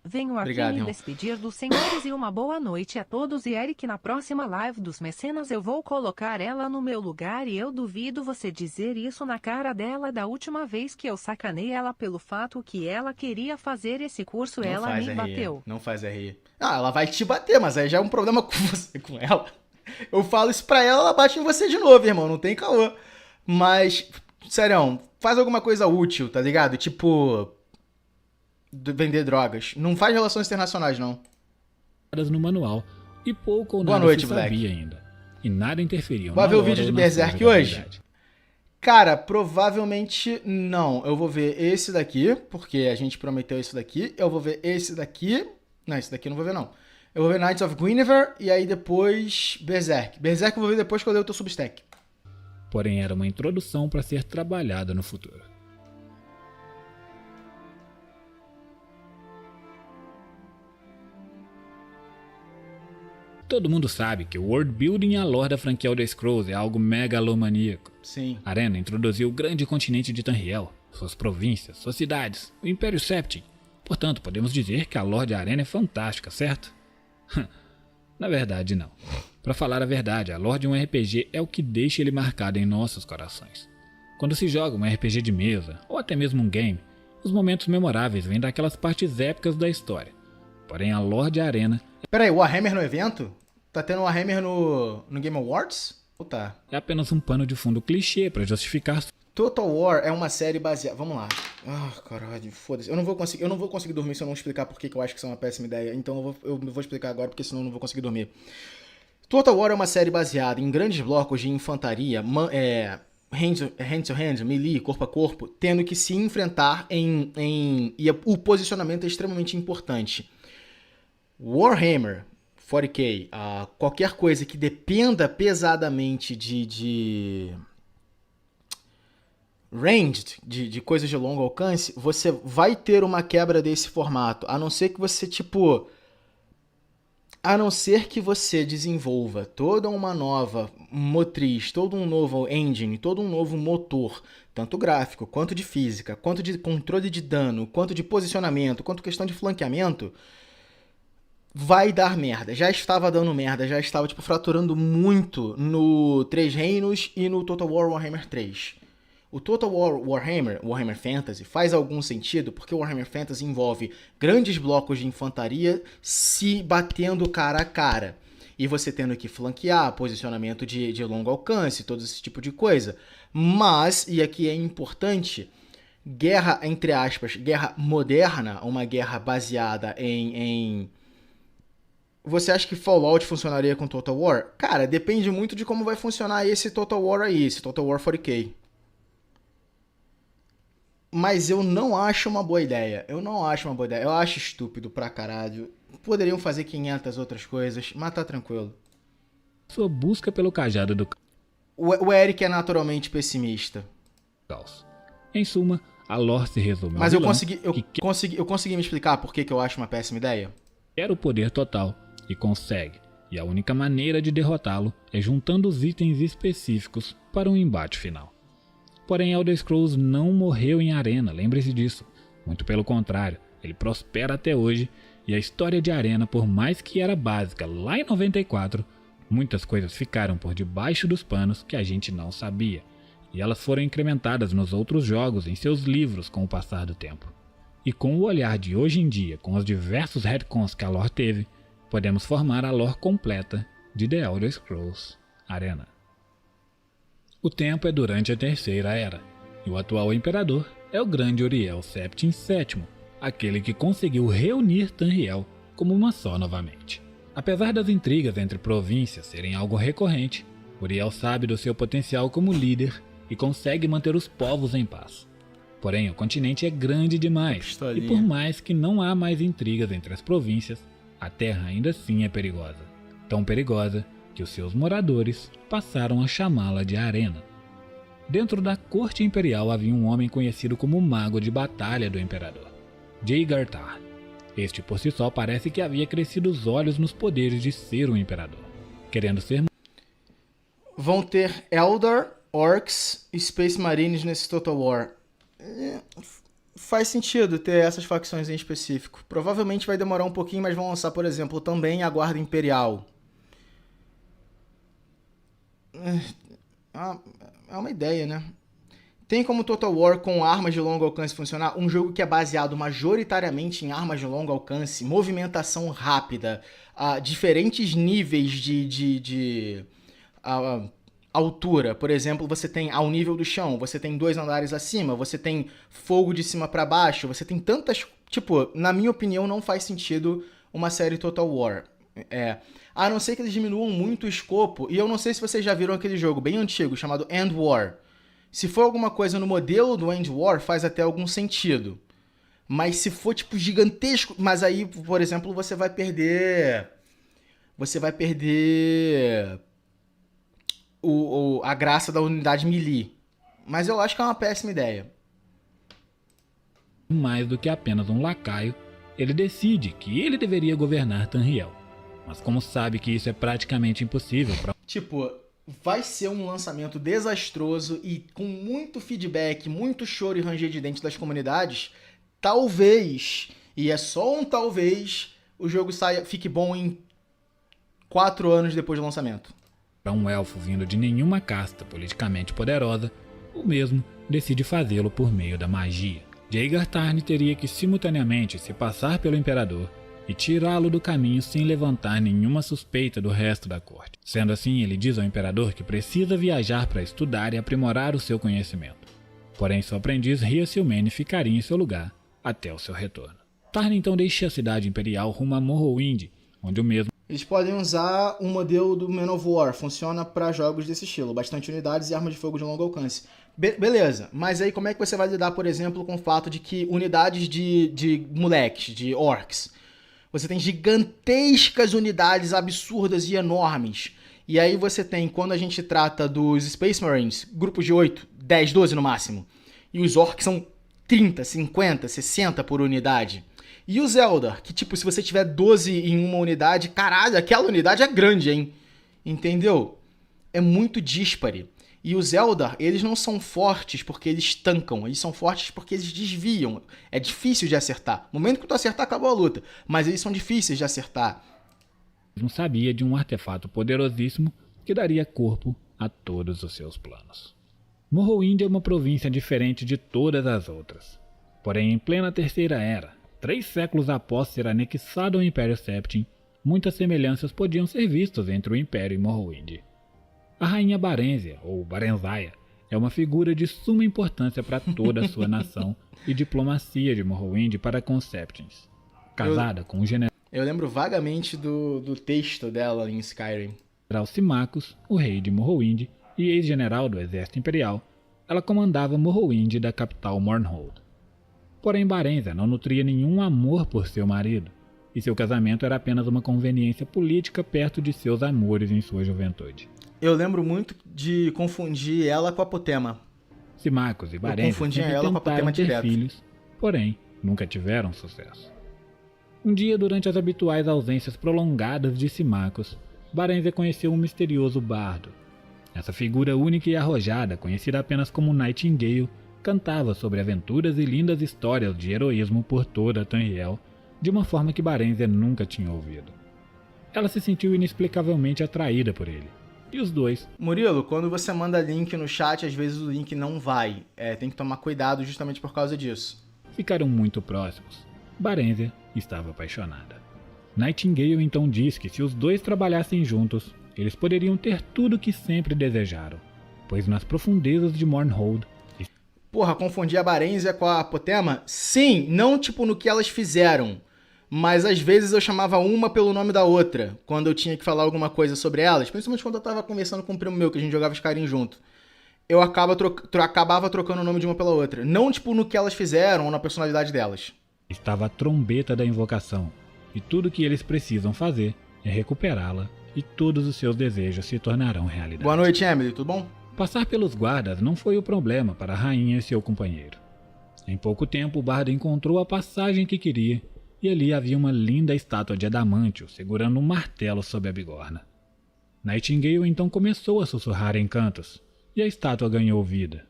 Venho aqui Obrigado, me irmão. despedir dos senhores e uma boa noite a todos. E Eric, na próxima live dos mecenas eu vou colocar ela no meu lugar e eu duvido você dizer isso na cara dela. Da última vez que eu sacanei ela pelo fato que ela queria fazer esse curso, ela me bateu. Não faz RI. Ah, ela vai te bater, mas aí já é um problema com você, com ela. Eu falo isso pra ela, ela bate em você de novo, irmão. Não tem caô. Mas, sério, faz alguma coisa útil, tá ligado? Tipo, vender drogas. Não faz relações internacionais, não. no manual e pouco ou Boa nada noite, se Black. sabia ainda. E nada interferia. Vai na ver o lore vídeo ou de nas Berserk coisas da hoje? verdade. Cara, provavelmente não. Eu vou ver esse daqui, porque a gente prometeu esse daqui. Eu vou ver esse daqui. Não, esse daqui eu não vou ver, não. Eu vou ver Knights of Guinevere e aí depois Berserk. Berserk eu vou ver depois que eu ler o teu Substack. Porém, era uma introdução para ser trabalhada no futuro. Todo mundo sabe que o world building e a lore da franquia Elder Scrolls é algo megalomaníaco. Sim. A Arena introduziu o grande continente de Tamriel, suas províncias, suas cidades, o Império Septim. Portanto, podemos dizer que a lore de Arena é fantástica, certo? Na verdade, não. Para falar a verdade, a lore de um RPG é o que deixa ele marcado em nossos corações. Quando se joga um RPG de mesa, ou até mesmo um game, os momentos memoráveis vêm daquelas partes épicas da história. Porém, a lore de Arena Pera aí, Warhammer no evento? Tá tendo Warhammer no Game Awards? Ou tá? é apenas um pano de fundo clichê para justificar Total War é uma série baseada... Vamos lá. Ah, caralho, foda-se. Eu não vou conseguir dormir se eu não explicar por que eu acho que isso é uma péssima ideia. Então eu vou explicar agora, porque senão eu não vou conseguir dormir. Total War é uma série baseada em grandes blocos de infantaria, hand to hand, melee, corpo a corpo, tendo que se enfrentar e o posicionamento é extremamente importante. Warhammer 40k, qualquer coisa que dependa pesadamente de ranged, de coisas de longo alcance, você vai ter uma quebra desse formato, a não ser que você, a não ser que você desenvolva toda uma nova motriz, todo um novo engine, todo um novo motor, tanto gráfico, quanto de física, quanto de controle de dano, quanto de posicionamento, quanto questão de flanqueamento, vai dar merda. Já estava dando merda, já estava fraturando muito no Três Reinos e no Total War Warhammer 3. O Total War Warhammer Fantasy, faz algum sentido porque o Warhammer Fantasy envolve grandes blocos de infantaria se batendo cara a cara. E você tendo que flanquear, posicionamento de longo alcance, todo esse tipo de coisa. Mas, e aqui é importante, guerra, entre aspas, guerra moderna, uma guerra baseada em Você acha que Fallout funcionaria com Total War? Cara, depende muito de como vai funcionar esse Total War aí, esse Total War 40k. Mas eu não acho uma boa ideia. Eu acho estúpido pra caralho. Poderiam fazer 500 outras coisas, mas tá tranquilo. sua busca pelo cajado do O Eric é naturalmente pessimista. caos. Em suma, a lore se resume ao Mas eu vilão consegui me explicar por que eu acho uma péssima ideia? quer o poder total e consegue. E a única maneira de derrotá-lo é juntando os itens específicos para um embate final. Porém, Elder Scrolls não morreu em Arena, lembre-se disso. Muito pelo contrário, ele prospera até hoje e a história de Arena, por mais que era básica lá em 94, muitas coisas ficaram por debaixo dos panos que a gente não sabia. E elas foram incrementadas nos outros jogos, em seus livros com o passar do tempo. E com o olhar de hoje em dia, com os diversos retcons que a lore teve, podemos formar a lore completa de The Elder Scrolls Arena. O tempo é durante a Terceira Era, e o atual imperador é o grande Uriel Septim VII, aquele que conseguiu reunir Tamriel como uma só novamente. Apesar das intrigas entre províncias serem algo recorrente, Uriel sabe do seu potencial como líder e consegue manter os povos em paz. Porém, o continente é grande demais, e por mais que não há mais intrigas entre as províncias, a terra ainda assim é perigosa. Tão perigosa que os seus moradores passaram a chamá-la de Arena. Dentro da corte imperial havia um homem conhecido como o Mago de Batalha do Imperador, Jaeger Tar. Este por si só parece que havia crescido os olhos nos poderes de ser um imperador, querendo ser... Vão ter Eldar, Orcs e Space Marines nesse Total War. Faz sentido ter essas facções em específico. Provavelmente vai demorar um pouquinho, mas vão lançar, por exemplo, também a Guarda Imperial. É uma ideia, né? Tem como Total War com armas de longo alcance funcionar? Um jogo que é baseado majoritariamente em armas de longo alcance, movimentação rápida, diferentes níveis de altura. Por exemplo, você tem ao nível do chão, você tem 2 andares acima, você tem fogo de cima para baixo, você tem tantas... Tipo, na minha opinião, não faz sentido uma série Total War. A não ser que eles diminuam muito o escopo, e eu não sei se vocês já viram aquele jogo bem antigo chamado End War. Se for alguma coisa no modelo do End War, faz até algum sentido. Mas se for, tipo, gigantesco... Mas aí, por exemplo, você vai perder a graça da unidade melee. Mas eu acho que é uma péssima ideia. Mais do que apenas um lacaio, ele decide que ele deveria governar Tamriel. Mas como sabe que isso é praticamente impossível para... Tipo... Vai ser um lançamento desastroso e com muito feedback, muito choro e ranger de dente das comunidades. Talvez, e é só um talvez, o jogo fique bom em 4 anos depois do lançamento. Para um elfo vindo de nenhuma casta politicamente poderosa, o mesmo decide fazê-lo por meio da magia. Jaeger Tarn teria que simultaneamente se passar pelo imperador e tirá-lo do caminho sem levantar nenhuma suspeita do resto da corte. Sendo assim, ele diz ao imperador que precisa viajar para estudar e aprimorar o seu conhecimento. Porém, seu aprendiz Ria Silmane ficaria em seu lugar até o seu retorno. Tarn então deixa a cidade imperial rumo a Morrowind, onde o mesmo... Eles podem usar um modelo do Man of War, funciona para jogos desse estilo, bastante unidades e armas de fogo de longo alcance. Beleza, mas aí como é que você vai lidar, por exemplo, com o fato de que unidades de moleques, de orcs... Você tem gigantescas unidades absurdas e enormes. E aí você tem, quando a gente trata dos Space Marines, grupos de 8, 10, 12 no máximo. E os Orcs são 30, 50, 60 por unidade. E os Eldar, que tipo, se você tiver 12 em uma unidade, caralho, aquela unidade é grande, hein? Entendeu? É muito díspare. E os Eldar, eles não são fortes porque eles tancam, eles são fortes porque eles desviam. É difícil de acertar. No momento que tu acertar, acabou a luta. Mas eles são difíceis de acertar. Não sabia de um artefato poderosíssimo que daria corpo a todos os seus planos. Morrowind é uma província diferente de todas as outras. Porém, em plena Terceira Era, 3 séculos após ser anexado ao Império Septim, muitas semelhanças podiam ser vistas entre o Império e Morrowind. A rainha Barenzia, ou Barenzaia, é uma figura de suma importância para toda a sua nação e diplomacia de Morrowind para com os Septins. Casada com o general... Eu lembro vagamente do texto dela em Skyrim. Symmachus, o rei de Morrowind e ex-general do exército imperial, ela comandava Morrowind da capital Mournhold. Porém, Barenzia não nutria nenhum amor por seu marido, e seu casamento era apenas uma conveniência política perto de seus amores em sua juventude. Eu lembro muito de confundir ela com a Apotema. Symmachus e Barenzia sempre tentaram ter filhos, porém nunca tiveram sucesso. Um dia, durante as habituais ausências prolongadas de Symmachus, Barenzia conheceu um misterioso bardo. Essa figura única e arrojada, conhecida apenas como Nightingale, cantava sobre aventuras e lindas histórias de heroísmo por toda Tamriel, de uma forma que Barenzia nunca tinha ouvido. Ela se sentiu inexplicavelmente atraída por ele. E os dois... Murilo, quando você manda link no chat, às vezes o link não vai. Tem que tomar cuidado justamente por causa disso. Ficaram muito próximos. Barenzia estava apaixonada. Nightingale então diz que se os dois trabalhassem juntos, eles poderiam ter tudo o que sempre desejaram. pois nas profundezas de Mournhold... Porra, confundi a Barenzia com a Apotema? Sim, não tipo no que elas fizeram, mas às vezes eu chamava uma pelo nome da outra, quando eu tinha que falar alguma coisa sobre elas, principalmente quando eu tava conversando com um primo meu, que a gente jogava Skyrim junto. Eu acabava trocando o nome de uma pela outra, não tipo no que elas fizeram ou na personalidade delas. Estava a trombeta da invocação, e tudo que eles precisam fazer é recuperá-la, e todos os seus desejos se tornarão realidade. Boa noite, Emily, tudo bom? Passar pelos guardas não foi o problema para a rainha e seu companheiro. Em pouco tempo, o bardo encontrou a passagem que queria, e ali havia uma linda estátua de adamantio segurando um martelo sob a bigorna. Nightingale então começou a sussurrar encantos, e a estátua ganhou vida,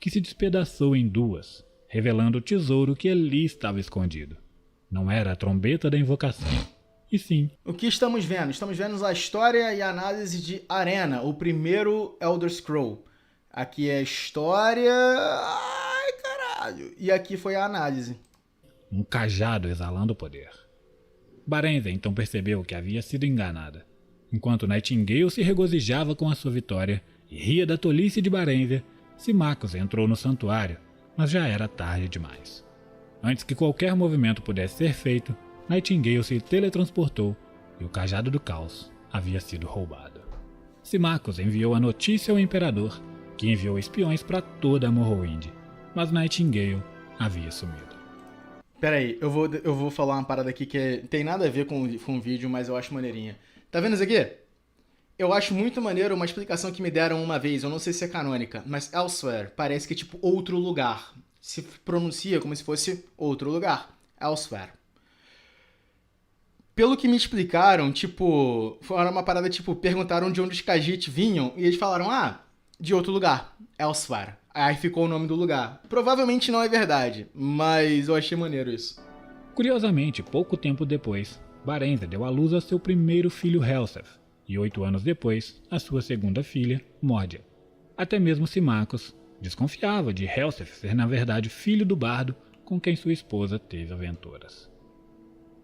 que se despedaçou em duas, revelando o tesouro que ali estava escondido. Não era a trombeta da invocação, e sim... O que estamos vendo? Estamos vendo a história e a análise de Arena, o primeiro Elder Scroll. Aqui é a história... Ai, caralho! E aqui foi a análise. Um cajado exalando poder. Barenzia então percebeu que havia sido enganada. Enquanto Nightingale se regozijava com a sua vitória e ria da tolice de Barenzia, Symmachus entrou no santuário, mas já era tarde demais. Antes que qualquer movimento pudesse ser feito, Nightingale se teletransportou e o cajado do caos havia sido roubado. Symmachus enviou a notícia ao imperador, que enviou espiões para toda a Morrowind, mas Nightingale havia sumido. Pera aí, eu vou falar uma parada aqui que tem nada a ver com o vídeo, mas eu acho maneirinha. Tá vendo isso aqui? Eu acho muito maneiro uma explicação que me deram uma vez, eu não sei se é canônica, mas Elsewhere parece que é tipo outro lugar. Se pronuncia como se fosse outro lugar. Elsewhere. Pelo que me explicaram, tipo, foi uma parada tipo, perguntaram de onde os Khajiit vinham e eles falaram, de outro lugar, Elsewhere. Aí ficou o nome do lugar. Provavelmente não é verdade, mas eu achei maneiro isso. Curiosamente, pouco tempo depois, Barenzia deu à luz a seu primeiro filho Helseth, e 8 anos depois, a sua segunda filha, Mordia. Até mesmo Symmachus desconfiava de Helseth ser na verdade filho do bardo com quem sua esposa teve aventuras.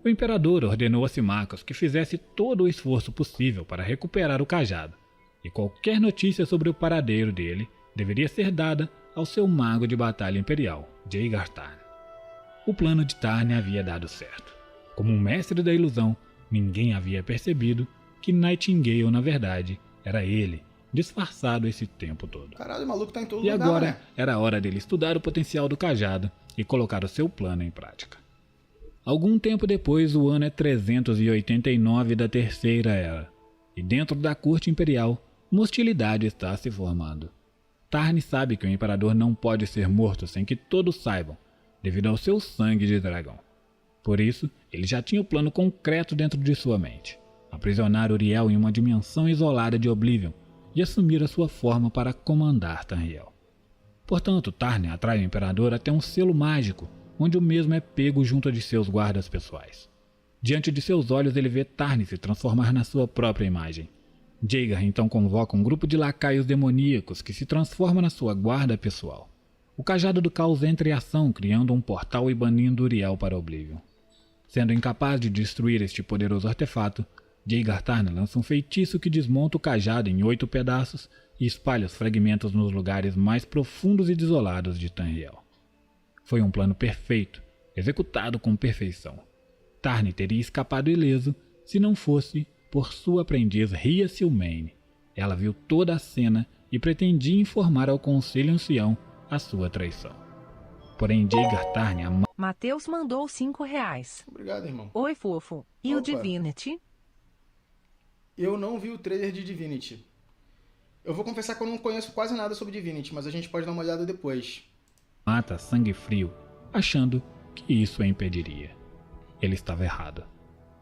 O imperador ordenou a Symmachus que fizesse todo o esforço possível para recuperar o cajado, e qualquer notícia sobre o paradeiro dele deveria ser dada ao seu mago de batalha imperial, Jaeger Tarn. O plano de Tarn havia dado certo. Como um mestre da ilusão, ninguém havia percebido que Nightingale, na verdade, era ele, disfarçado esse tempo todo. Caralho, o maluco tá em todo lugar, né? E agora era hora dele estudar o potencial do cajado e colocar o seu plano em prática. Algum tempo depois, o ano é 389 da Terceira Era, e dentro da corte imperial, uma hostilidade está se formando. Tarn sabe que o imperador não pode ser morto sem que todos saibam, devido ao seu sangue de dragão. Por isso, ele já tinha o plano concreto dentro de sua mente: aprisionar Uriel em uma dimensão isolada de Oblivion e assumir a sua forma para comandar Tamriel. Portanto, Tarn atrai o imperador até um selo mágico, onde o mesmo é pego junto de seus guardas pessoais. Diante de seus olhos ele vê Tarn se transformar na sua própria imagem. Jaeger então convoca um grupo de lacaios demoníacos que se transforma na sua guarda pessoal. O cajado do caos entra em ação, criando um portal e banindo Uriel para Oblivion. Sendo incapaz de destruir este poderoso artefato, Jaeger Tarn lança um feitiço que desmonta o cajado em 8 pedaços e espalha os fragmentos nos lugares mais profundos e desolados de Tamriel. Foi um plano perfeito, executado com perfeição. Tarn teria escapado ileso se não fosse por sua aprendiz Ria Silmaine. Ela viu toda a cena e pretendia informar ao Conselho Ancião a sua traição. Porém, Jaeger Tarn... Matheus mandou R$5. Obrigado, irmão. Oi, fofo. E o Divinity? Eu não vi o trailer de Divinity. Eu vou confessar que eu não conheço quase nada sobre Divinity, mas a gente pode dar uma olhada depois. Mata sangue frio, achando que isso a impediria. Ele estava errado.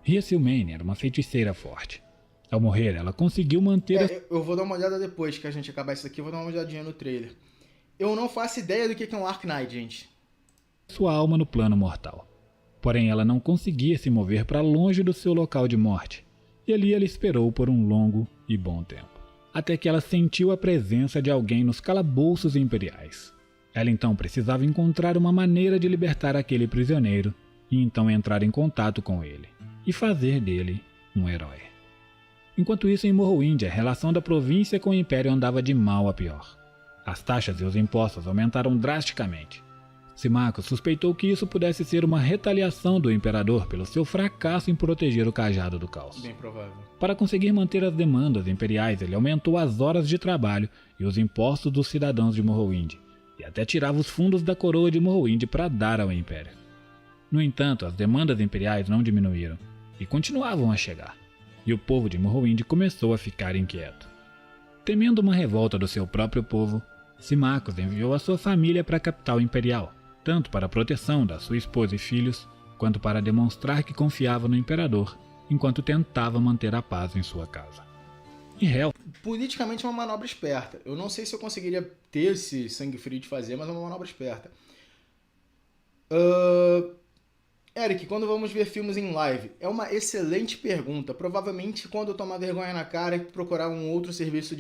Ria Silmaine era uma feiticeira forte. Ao morrer, ela conseguiu manter... Eu vou dar uma olhada depois que a gente acabar isso aqui, eu vou dar uma olhadinha no trailer. Eu não faço ideia do que é um Arknight, gente. Sua alma no plano mortal. Porém, ela não conseguia se mover para longe do seu local de morte. E ali ela esperou por um longo e bom tempo. Até que ela sentiu a presença de alguém nos calabouços imperiais. Ela então precisava encontrar uma maneira de libertar aquele prisioneiro e então entrar em contato com ele e fazer dele um herói. Enquanto isso, em Morrowind, a relação da província com o Império andava de mal a pior. As taxas e os impostos aumentaram drasticamente. Symmachus suspeitou que isso pudesse ser uma retaliação do imperador pelo seu fracasso em proteger o cajado do caos. Bem provável. Para conseguir manter as demandas imperiais, ele aumentou as horas de trabalho e os impostos dos cidadãos de Morrowind, e até tirava os fundos da coroa de Morrowind para dar ao Império. No entanto, as demandas imperiais não diminuíram, e continuavam a chegar, e o povo de Morrowind começou a ficar inquieto. Temendo uma revolta do seu próprio povo, Symmachus enviou a sua família para a capital imperial, tanto para a proteção da sua esposa e filhos, quanto para demonstrar que confiava no imperador, enquanto tentava manter a paz em sua casa. E Hel, politicamente é uma manobra esperta. Eu não sei se eu conseguiria ter esse sangue frio de fazer, mas é uma manobra esperta. Eric, quando vamos ver filmes em live? É uma excelente pergunta. Provavelmente quando eu tomar vergonha na cara e procurar um outro serviço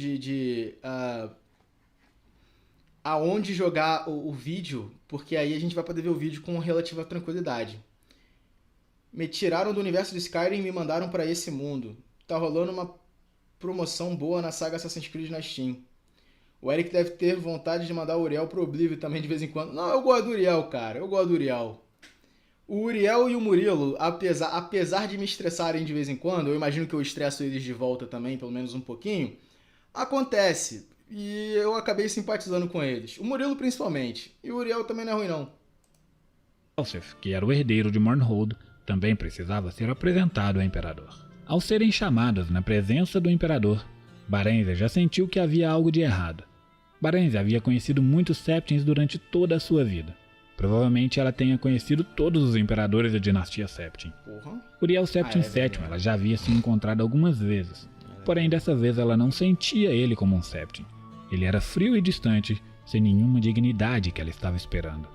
aonde jogar o vídeo, porque aí a gente vai poder ver o vídeo com relativa tranquilidade. Me tiraram do universo de Skyrim e me mandaram pra esse mundo. Tá rolando uma promoção boa na saga Assassin's Creed na Steam. O Eric deve ter vontade de mandar o Uriel pro Oblivion também de vez em quando. Não, eu gosto do Uriel, cara. Eu gosto do Uriel. O Uriel e o Murilo, apesar de me estressarem de vez em quando, eu imagino que eu estresso eles de volta também, pelo menos um pouquinho, acontece. E eu acabei simpatizando com eles. O Murilo principalmente. E o Uriel também não é ruim, não. Elsef, que era o herdeiro de Mournhold, também precisava ser apresentado ao imperador. Ao serem chamados na presença do imperador, Barenza já sentiu que havia algo de errado. Barenza havia conhecido muitos Septins durante toda a sua vida. Provavelmente ela tenha conhecido todos os imperadores da dinastia Septim. Porra. Uriel Septim VII ela já havia se encontrado algumas vezes, porém dessa vez ela não sentia ele como um Septim. Ele era frio e distante, sem nenhuma dignidade que ela estava esperando.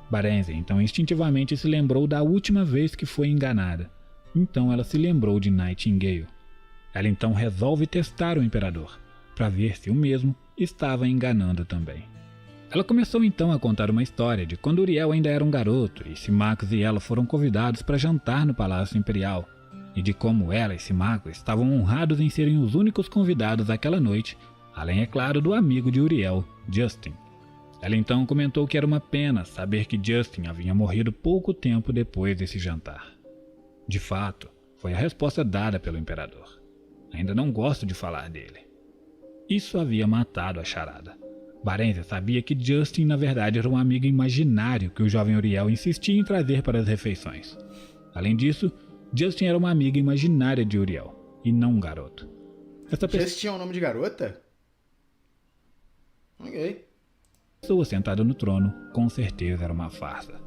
Barenza então instintivamente se lembrou da última vez que foi enganada. Então ela se lembrou de Nightingale. Ela então resolve testar o imperador, para ver se o mesmo estava enganando também. Ela começou então a contar uma história de quando Uriel ainda era um garoto e Symmachus e ela foram convidados para jantar no Palácio Imperial, e de como ela e Symmachus estavam honrados em serem os únicos convidados aquela noite, além, é claro, do amigo de Uriel, Justin. Ela então comentou que era uma pena saber que Justin havia morrido pouco tempo depois desse jantar. De fato, foi a resposta dada pelo imperador. Ainda não gosto de falar dele. Isso havia matado a charada. Barenza sabia que Justin na verdade era um amigo imaginário que o jovem Uriel insistia em trazer para as refeições. Além disso, Justin era uma amiga imaginária de Uriel, e não um garoto. Justin é um nome de garota? Ok. A pessoa sentada no trono com certeza era uma farsa.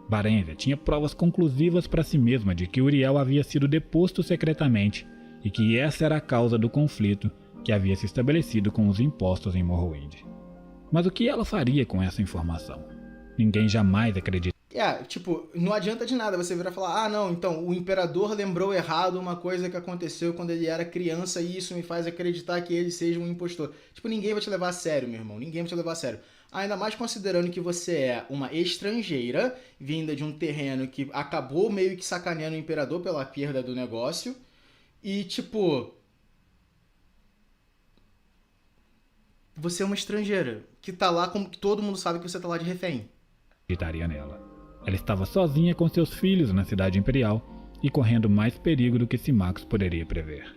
Barenza tinha provas conclusivas para si mesma de que Uriel havia sido deposto secretamente e que essa era a causa do conflito que havia se estabelecido com os impostos em Morrowind. Mas o que ela faria com essa informação? Ninguém jamais acreditaria. Não adianta de nada você virar e falar, não, então o imperador lembrou errado uma coisa que aconteceu quando ele era criança e isso me faz acreditar que ele seja um impostor. Ninguém vai te levar a sério, meu irmão, ninguém vai te levar a sério. Ainda mais considerando que você é uma estrangeira, vinda de um terreno que acabou meio que sacaneando o imperador pela perda do negócio, e você é uma estrangeira, que tá lá como que todo mundo sabe que você tá lá de refém. Acreditaria nela. Ela estava sozinha com seus filhos na cidade imperial e correndo mais perigo do que Symmachus poderia prever.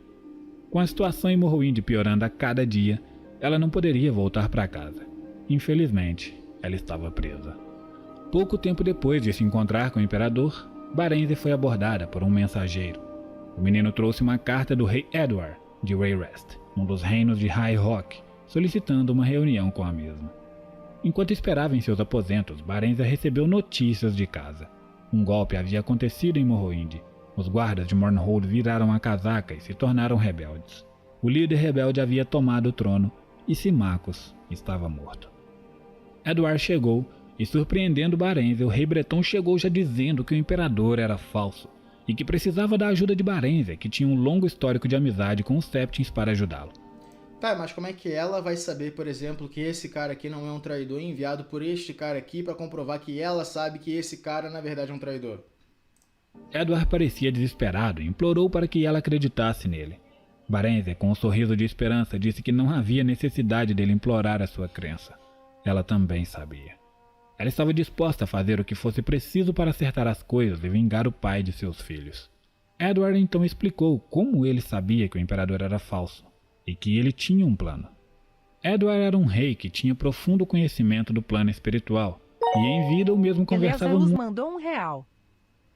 Com a situação em Morrowind piorando a cada dia, ela não poderia voltar para casa. Infelizmente, ela estava presa. Pouco tempo depois de se encontrar com o imperador, Barenza foi abordada por um mensageiro. O menino trouxe uma carta do rei Edward de Wayrest, um dos reinos de High Rock, solicitando uma reunião com a mesma. Enquanto esperava em seus aposentos, Barenza recebeu notícias de casa. Um golpe havia acontecido em Morrowind. Os guardas de Mournhold viraram a casaca e se tornaram rebeldes. O líder rebelde havia tomado o trono e Symmachus estava morto. Edward chegou e, surpreendendo Barenza, o rei Breton chegou já dizendo que o imperador era falso e que precisava da ajuda de Barenza, que tinha um longo histórico de amizade com os Septins para ajudá-lo. Tá, mas como é que ela vai saber, por exemplo, que esse cara aqui não é um traidor enviado por este cara aqui para comprovar que ela sabe que esse cara na verdade é um traidor? Edward parecia desesperado e implorou para que ela acreditasse nele. Barenzier, com um sorriso de esperança, disse que não havia necessidade dele implorar a sua crença. Ela também sabia. Ela estava disposta a fazer o que fosse preciso para acertar as coisas e vingar o pai de seus filhos. Edward então explicou como ele sabia que o imperador era falso e que ele tinha um plano. Edward era um rei que tinha profundo conhecimento do plano espiritual e em vida o mesmo conversava Eliezer nos muito. mandou R$1.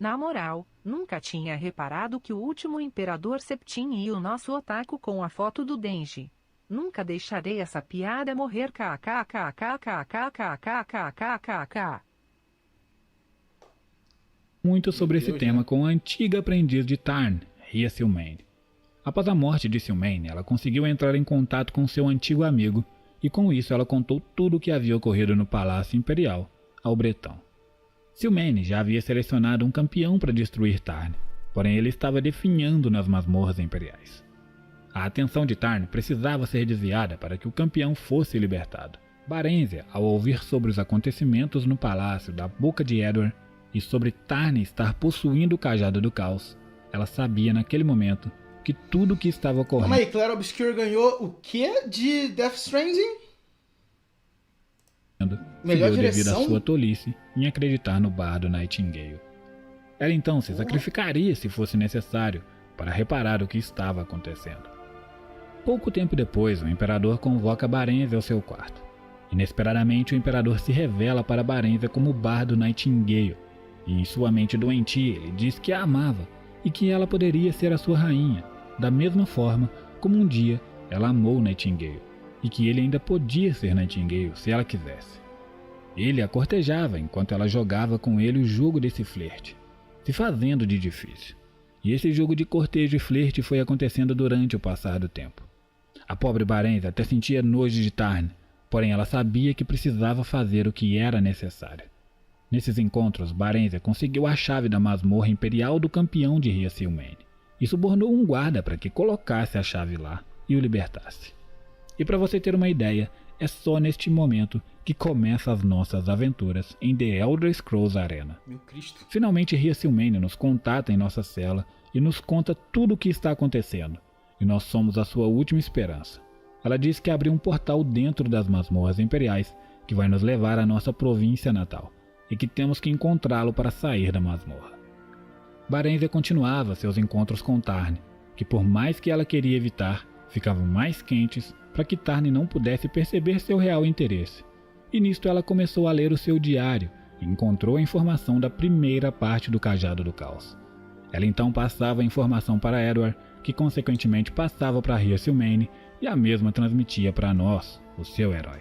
Na moral, nunca tinha reparado que o último imperador Septim e o nosso otaku com a foto do Denji. Nunca deixarei essa piada morrer kkkkkkkkkkkkkkkk. Muito sobre esse tema com a antiga aprendiz de Tarn, Rhea Sealmain. Após a morte de Sealmain, ela conseguiu entrar em contato com seu antigo amigo e com isso ela contou tudo o que havia ocorrido no Palácio Imperial ao Bretão. Sealmain já havia selecionado um campeão para destruir Tarn, porém ele estava definhando nas masmorras imperiais. A atenção de Tarn precisava ser desviada para que o campeão fosse libertado. Barenzier, ao ouvir sobre os acontecimentos no palácio da boca de Edward e sobre Tarn estar possuindo o cajado do caos, ela sabia naquele momento que tudo o que estava ocorrendo... Calma aí, Claire Obscure ganhou o quê de Death Stranding? Melhor se deu devido direção? à sua tolice em acreditar no bardo Nightingale. Ela então se sacrificaria se fosse necessário para reparar o que estava acontecendo. Pouco tempo depois, o imperador convoca Barenzier ao seu quarto. Inesperadamente, o imperador se revela para Barenzier como bardo Nightingale, e em sua mente doentia ele diz que a amava e que ela poderia ser a sua rainha, da mesma forma como um dia ela amou Nightingale, e que ele ainda podia ser Nightingale se ela quisesse. Ele a cortejava enquanto ela jogava com ele o jogo desse flerte, se fazendo de difícil. E esse jogo de cortejo e flerte foi acontecendo durante o passar do tempo. A pobre Barenzier até sentia nojo de Tarn, porém ela sabia que precisava fazer o que era necessário. Nesses encontros, Barenzier conseguiu a chave da masmorra imperial do campeão de Rhea Sealmain e subornou um guarda para que colocasse a chave lá e o libertasse. E para você ter uma ideia, é só neste momento que começam as nossas aventuras em The Elder Scrolls Arena. Meu Cristo. Finalmente Rhea Sealmain nos contata em nossa cela e nos conta tudo o que está acontecendo, e nós somos a sua última esperança. Ela diz que abriu um portal dentro das masmorras imperiais que vai nos levar à nossa província natal, e que temos que encontrá-lo para sair da masmorra. Barenzier continuava seus encontros com Tarn, que por mais que ela queria evitar, ficavam mais quentes para que Tarn não pudesse perceber seu real interesse. E nisto ela começou a ler o seu diário e encontrou a informação da primeira parte do Cajado do Caos. Ela então passava a informação para Edward, que consequentemente passava para Rhea Sealmain e a mesma transmitia para nós, o seu herói.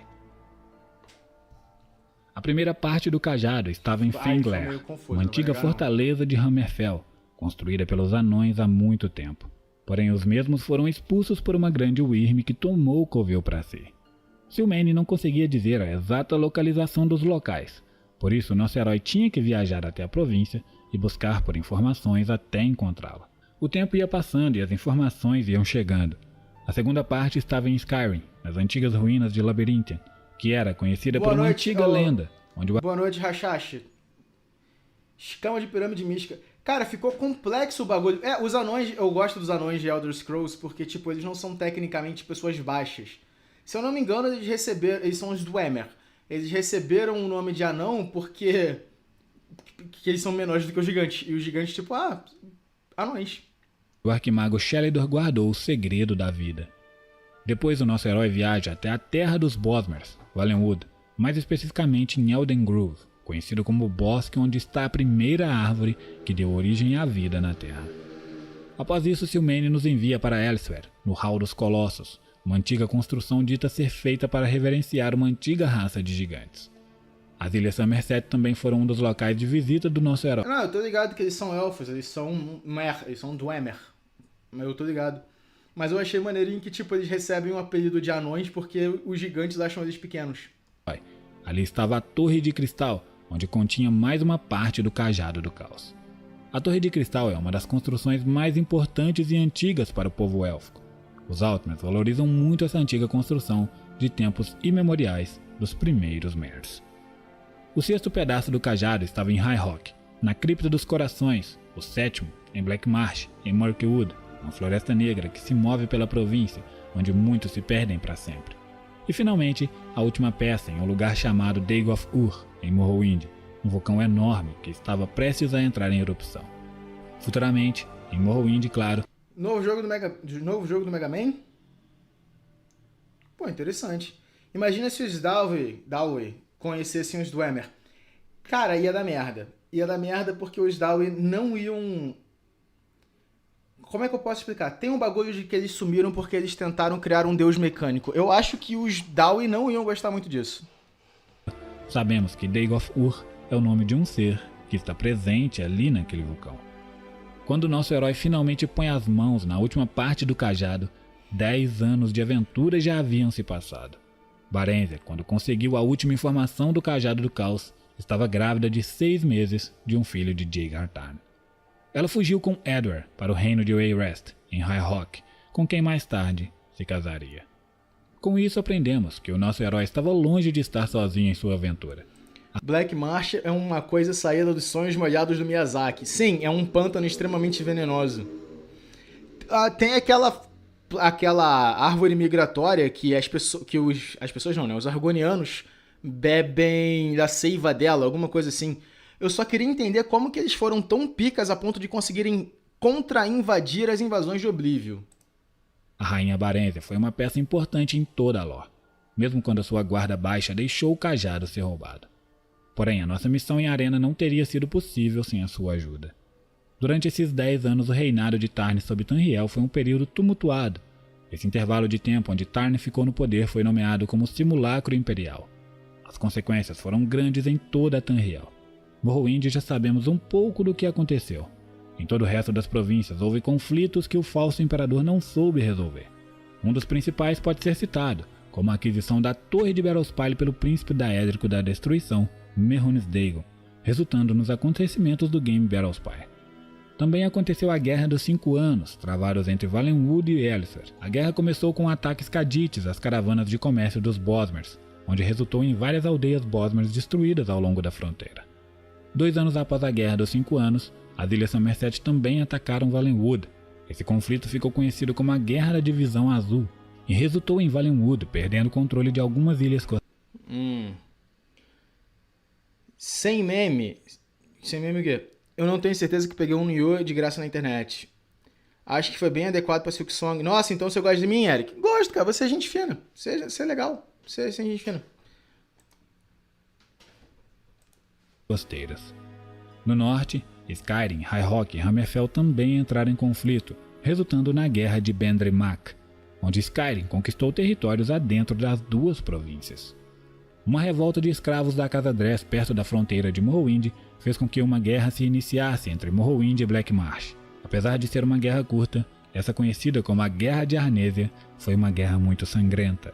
A primeira parte do cajado estava em Fengler, uma antiga fortaleza de Hammerfell, construída pelos anões há muito tempo. Porém, os mesmos foram expulsos por uma grande Wyrm que tomou Covil para si. Sealmain não conseguia dizer a exata localização dos locais, por isso nosso herói tinha que viajar até a província e buscar por informações até encontrá-la. O tempo ia passando e as informações iam chegando. A segunda parte estava em Skyrim, nas antigas ruínas de Labyrinthine, que era conhecida por uma antiga lenda. Onde Boa noite, Hashashi. Escama de pirâmide mística. Cara, ficou complexo o bagulho. Os anões, eu gosto dos anões de Elder Scrolls porque, tipo, eles não são tecnicamente pessoas baixas. Se eu não me engano, eles são os Dwemer. Eles receberam o nome de anão porque eles são menores do que os gigantes. E os gigantes, tipo, anões. O arquimago Shelador guardou o segredo da vida. Depois o nosso herói viaja até a terra dos Bosmers, Valenwood, mais especificamente em Elden Grove, conhecido como o bosque onde está a primeira árvore que deu origem à vida na Terra. Após isso, Sealmain nos envia para Elsweyr, no Hall dos Colossos, uma antiga construção dita ser feita para reverenciar uma antiga raça de gigantes. As Ilhas Somerset também foram um dos locais de visita do nosso herói. Não, eu tô ligado que eles são elfos, eles são Dwemer. Eu tô ligado. Mas eu achei maneirinho que, tipo, eles recebem o apelido de anões porque os gigantes acham eles pequenos. Ali estava a Torre de Cristal, onde continha mais uma parte do Cajado do Caos. A Torre de Cristal é uma das construções mais importantes e antigas para o povo élfico. Os Altmans valorizam muito essa antiga construção de tempos imemoriais dos primeiros Mers. O sexto pedaço do cajado estava em High Rock, na Cripta dos Corações, o sétimo em Black Marsh, em Mirkwood, uma floresta negra que se move pela província, onde muitos se perdem para sempre. E finalmente, a última peça em um lugar chamado Dagoth Ur, em Morrowind, um vulcão enorme que estava prestes a entrar em erupção. Futuramente, em Morrowind, claro. Novo jogo do Mega Man? Pô, interessante. Imagina se os Dalway conhecessem os Dwemer. Cara, ia dar merda. Ia dar merda porque os Dalway não iam... Como é que eu posso explicar? Tem um bagulho de que eles sumiram porque eles tentaram criar um deus mecânico. Eu acho que os Dalway não iam gostar muito disso. Sabemos que Dagoth Ur é o nome de um ser que está presente ali naquele vulcão. Quando nosso herói finalmente põe as mãos na última parte do cajado, 10 anos de aventura já haviam se passado. Barenziah, quando conseguiu a última informação do Cajado do Caos, estava grávida de 6 meses de um filho de Jaeger Tarn. Ela fugiu com Edward para o reino de Wayrest, em High Rock, com quem mais tarde se casaria. Com isso aprendemos que o nosso herói estava longe de estar sozinho em sua aventura. Black Marsh é uma coisa saída dos sonhos molhados do Miyazaki. Sim, é um pântano extremamente venenoso. Tem aquela árvore migratória que os argonianos bebem da seiva dela, alguma coisa assim. Eu só queria entender como que eles foram tão picas a ponto de conseguirem contra-invadir as invasões de Oblívio. A Rainha Barenziah foi uma peça importante em toda a lore, mesmo quando a sua guarda baixa deixou o cajado ser roubado. Porém, a nossa missão em Arena não teria sido possível sem a sua ajuda. Durante esses 10 anos, o reinado de Tarn sob Tamriel foi um período tumultuado. Esse intervalo de tempo onde Tarn ficou no poder foi nomeado como Simulacro Imperial. As consequências foram grandes em toda a Tamriel. Morrowind já sabemos um pouco do que aconteceu. Em todo o resto das províncias houve conflitos que o falso imperador não soube resolver. Um dos principais pode ser citado, como a aquisição da Torre de Barrow-Spire pelo príncipe daédrico da destruição, Mehrunes Dagon, resultando nos acontecimentos do game Barrow-Spire. Também aconteceu a Guerra dos 5 Anos, travados entre Valenwood e Elisar. A guerra começou com ataques cadites às caravanas de comércio dos Bosmers, onde resultou em várias aldeias Bosmers destruídas ao longo da fronteira. 2 anos após a Guerra dos 5 Anos, as Ilhas Somerset também atacaram Valenwood. Esse conflito ficou conhecido como a Guerra da Divisão Azul, e resultou em Valenwood perdendo o controle de algumas ilhas costeiras. Sem meme o quê? Eu não tenho certeza que peguei um Nioh de graça na internet. Acho que foi bem adequado pra Silksong. Nossa, então você gosta de mim, Eric? Gosto, cara. Você é gente fina. Você é legal. Você é gente fina. Costeiras. No norte, Skyrim, High Rock e Hammerfell também entraram em conflito, resultando na Guerra de Bendrimac, onde Skyrim conquistou territórios adentro das duas províncias. Uma revolta de escravos da Casa Dress perto da fronteira de Morrowind fez com que uma guerra se iniciasse entre Morrowind e Black Marsh. Apesar de ser uma guerra curta, essa conhecida como a Guerra de Arnesia foi uma guerra muito sangrenta.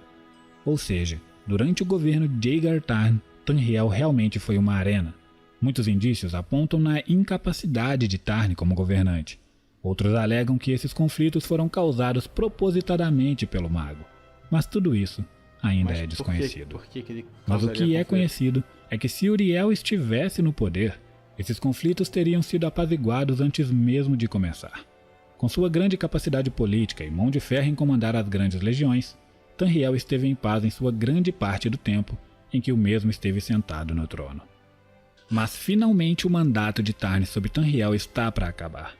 Ou seja, durante o governo de Jaeger Tarn, Tamriel realmente foi uma arena. Muitos indícios apontam na incapacidade de Tarn como governante. Outros alegam que esses conflitos foram causados propositadamente pelo mago. Mas tudo isso ainda é desconhecido. Mas o que é conhecido é que se Uriel estivesse no poder, esses conflitos teriam sido apaziguados antes mesmo de começar. Com sua grande capacidade política e mão de ferro em comandar as grandes legiões, Tamriel esteve em paz em sua grande parte do tempo em que o mesmo esteve sentado no trono. Mas finalmente o mandato de Tarn sobre Tamriel está para acabar.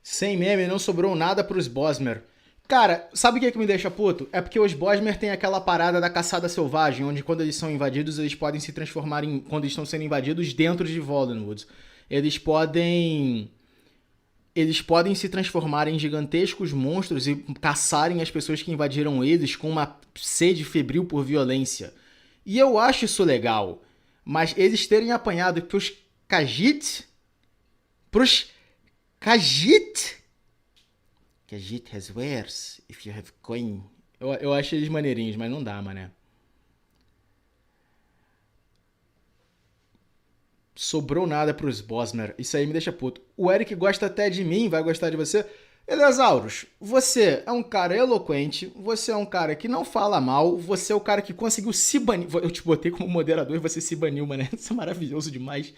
Sem meme, não sobrou nada pros Bosmer. Cara, sabe o que me deixa puto? É porque os Bosmer têm aquela parada da caçada selvagem, onde quando eles são invadidos, eles podem se transformar em... Quando eles estão sendo invadidos dentro de Valenwood. Eles podem se transformar em gigantescos monstros e caçarem as pessoas que invadiram eles com uma sede febril por violência. E eu acho isso legal. Mas eles terem apanhado pros Khajiit has wares if you have coin. Eu acho eles maneirinhos, mas não dá, mané. Sobrou nada pros Bosmer. Isso aí me deixa puto. O Eric gosta até de mim, vai gostar de você. Elesauros, você é um cara eloquente, você é um cara que não fala mal, você é o cara que conseguiu se banir. Eu te botei como moderador e você se baniu, mané. Isso é maravilhoso demais.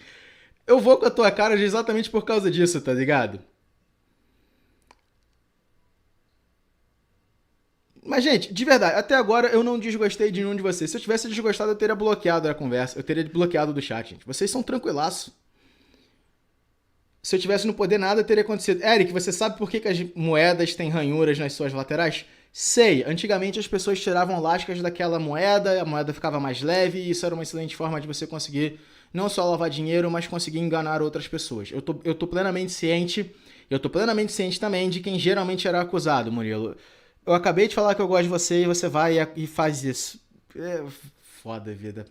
Eu vou com a tua cara exatamente por causa disso, tá ligado? Mas, gente, de verdade, até agora eu não desgostei de nenhum de vocês. Se eu tivesse desgostado, eu teria bloqueado a conversa. Eu teria bloqueado do chat, gente. Vocês são tranquilaço. Se eu tivesse no poder, nada teria acontecido. Eric, você sabe por que as moedas têm ranhuras nas suas laterais? Sei. Antigamente as pessoas tiravam lascas daquela moeda, a moeda ficava mais leve, e isso era uma excelente forma de você conseguir não só lavar dinheiro, mas conseguir enganar outras pessoas. Eu tô plenamente ciente. Eu tô plenamente ciente também de quem geralmente era acusado, Murilo. Eu acabei de falar que eu gosto de você e você vai e faz isso. É foda a vida.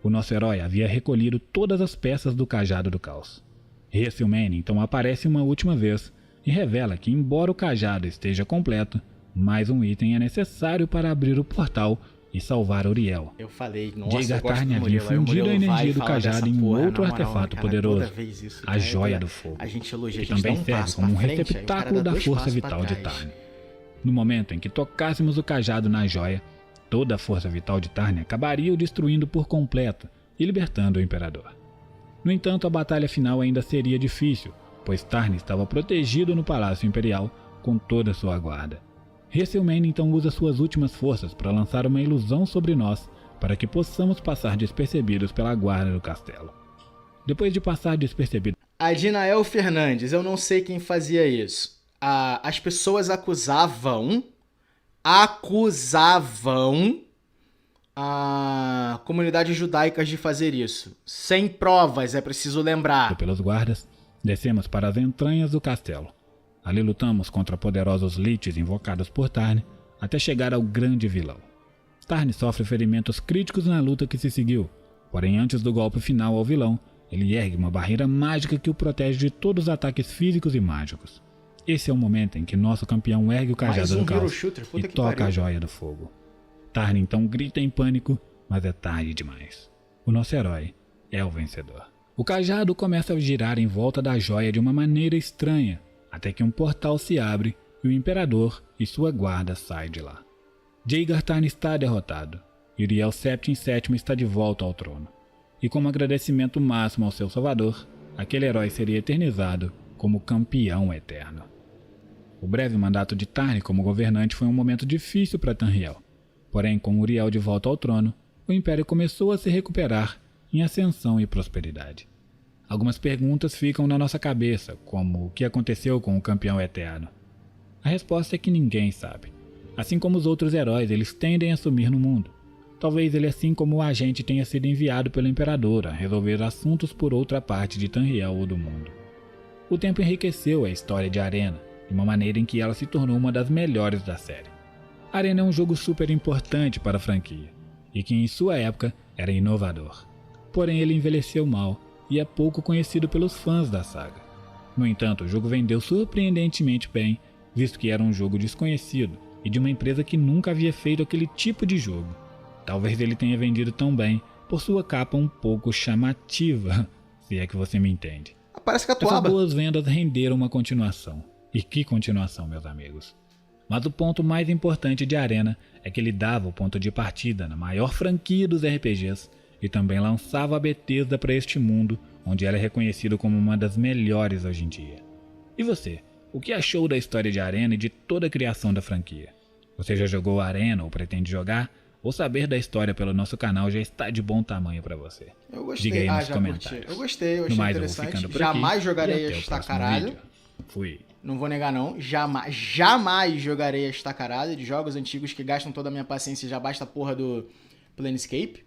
O nosso herói havia recolhido todas as peças do cajado do caos. Ressilmane então aparece uma última vez e revela que, embora o cajado esteja completo, mais um item é necessário para abrir o portal e salvar Uriel. Eu falei, nossa, Jaeger eu gosto Tarn do havia Murilo. Aí o fundido a Murilo vai energia e do fala cajado dessa em um porra, outro na moral, artefato cara, poderoso, toda vez isso, a cara, Joia do Fogo, a gente elogia, a que gente dá também um serve passo como um pra frente, aí o cara receptáculo dá da dois força passos pra vital de trás. Tarn. No momento em que tocássemos o cajado na joia, toda a força vital de Tarn acabaria o destruindo por completo e libertando o Imperador. No entanto, a batalha final ainda seria difícil, pois Tarn estava protegido no Palácio Imperial com toda a sua guarda. Ressilmane então usa suas últimas forças para lançar uma ilusão sobre nós, para que possamos passar despercebidos pela guarda do castelo. Depois de passar despercebido... Adinael Fernandes, eu não sei quem fazia isso. As pessoas acusavam a comunidade judaica de fazer isso. Sem provas, é preciso lembrar. Pelos guardas, descemos para as entranhas do castelo. Ali lutamos contra poderosos liches invocados por Tarn, até chegar ao grande vilão. Tarn sofre ferimentos críticos na luta que se seguiu, porém antes do golpe final ao vilão, ele ergue uma barreira mágica que o protege de todos os ataques físicos e mágicos. Esse é o momento em que nosso campeão ergue o cajado do caos e toca a Joia do Fogo. Tarn então grita em pânico, mas é tarde demais. O nosso herói é o vencedor. O cajado começa a girar em volta da joia de uma maneira estranha, até que um portal se abre e o Imperador e sua guarda saem de lá. Jaeger Tarn está derrotado, e Uriel Septim VII está de volta ao trono. E como agradecimento máximo ao seu salvador, aquele herói seria eternizado como campeão eterno. O breve mandato de Tarn como governante foi um momento difícil para Tanriel. Porém, com Uriel de volta ao trono, o Império começou a se recuperar em ascensão e prosperidade. Algumas perguntas ficam na nossa cabeça, como o que aconteceu com o campeão eterno. A resposta é que ninguém sabe. Assim como os outros heróis, eles tendem a sumir no mundo. Talvez ele, assim como o agente, tenha sido enviado pelo Imperador a resolver assuntos por outra parte de Tanriel ou do mundo. O tempo enriqueceu a história de Arena, de uma maneira em que ela se tornou uma das melhores da série. Arena é um jogo super importante para a franquia, e que em sua época era inovador. Porém, ele envelheceu mal e é pouco conhecido pelos fãs da saga. No entanto, o jogo vendeu surpreendentemente bem, visto que era um jogo desconhecido e de uma empresa que nunca havia feito aquele tipo de jogo. Talvez ele tenha vendido tão bem por sua capa um pouco chamativa, se é que você me entende. Parece que Essas boas vendas renderam uma continuação. E que continuação, meus amigos. Mas o ponto mais importante de Arena é que ele dava o ponto de partida na maior franquia dos RPGs e também lançava a Bethesda para este mundo, onde ela é reconhecida como uma das melhores hoje em dia. E você, o que achou da história de Arena e de toda a criação da franquia? Você já jogou Arena ou pretende jogar? Ou saber da história pelo nosso canal já está de bom tamanho para você? Eu gostei. Diga aí nos já comentários. curti. Eu gostei, eu No achei mais, interessante. eu vou ficando por Jamais aqui, jogarei e até o esta próximo caralho. vídeo. Fui. Não vou negar não, jamais jogarei esta caralho de jogos antigos que gastam toda a minha paciência e já basta a porra do Planescape.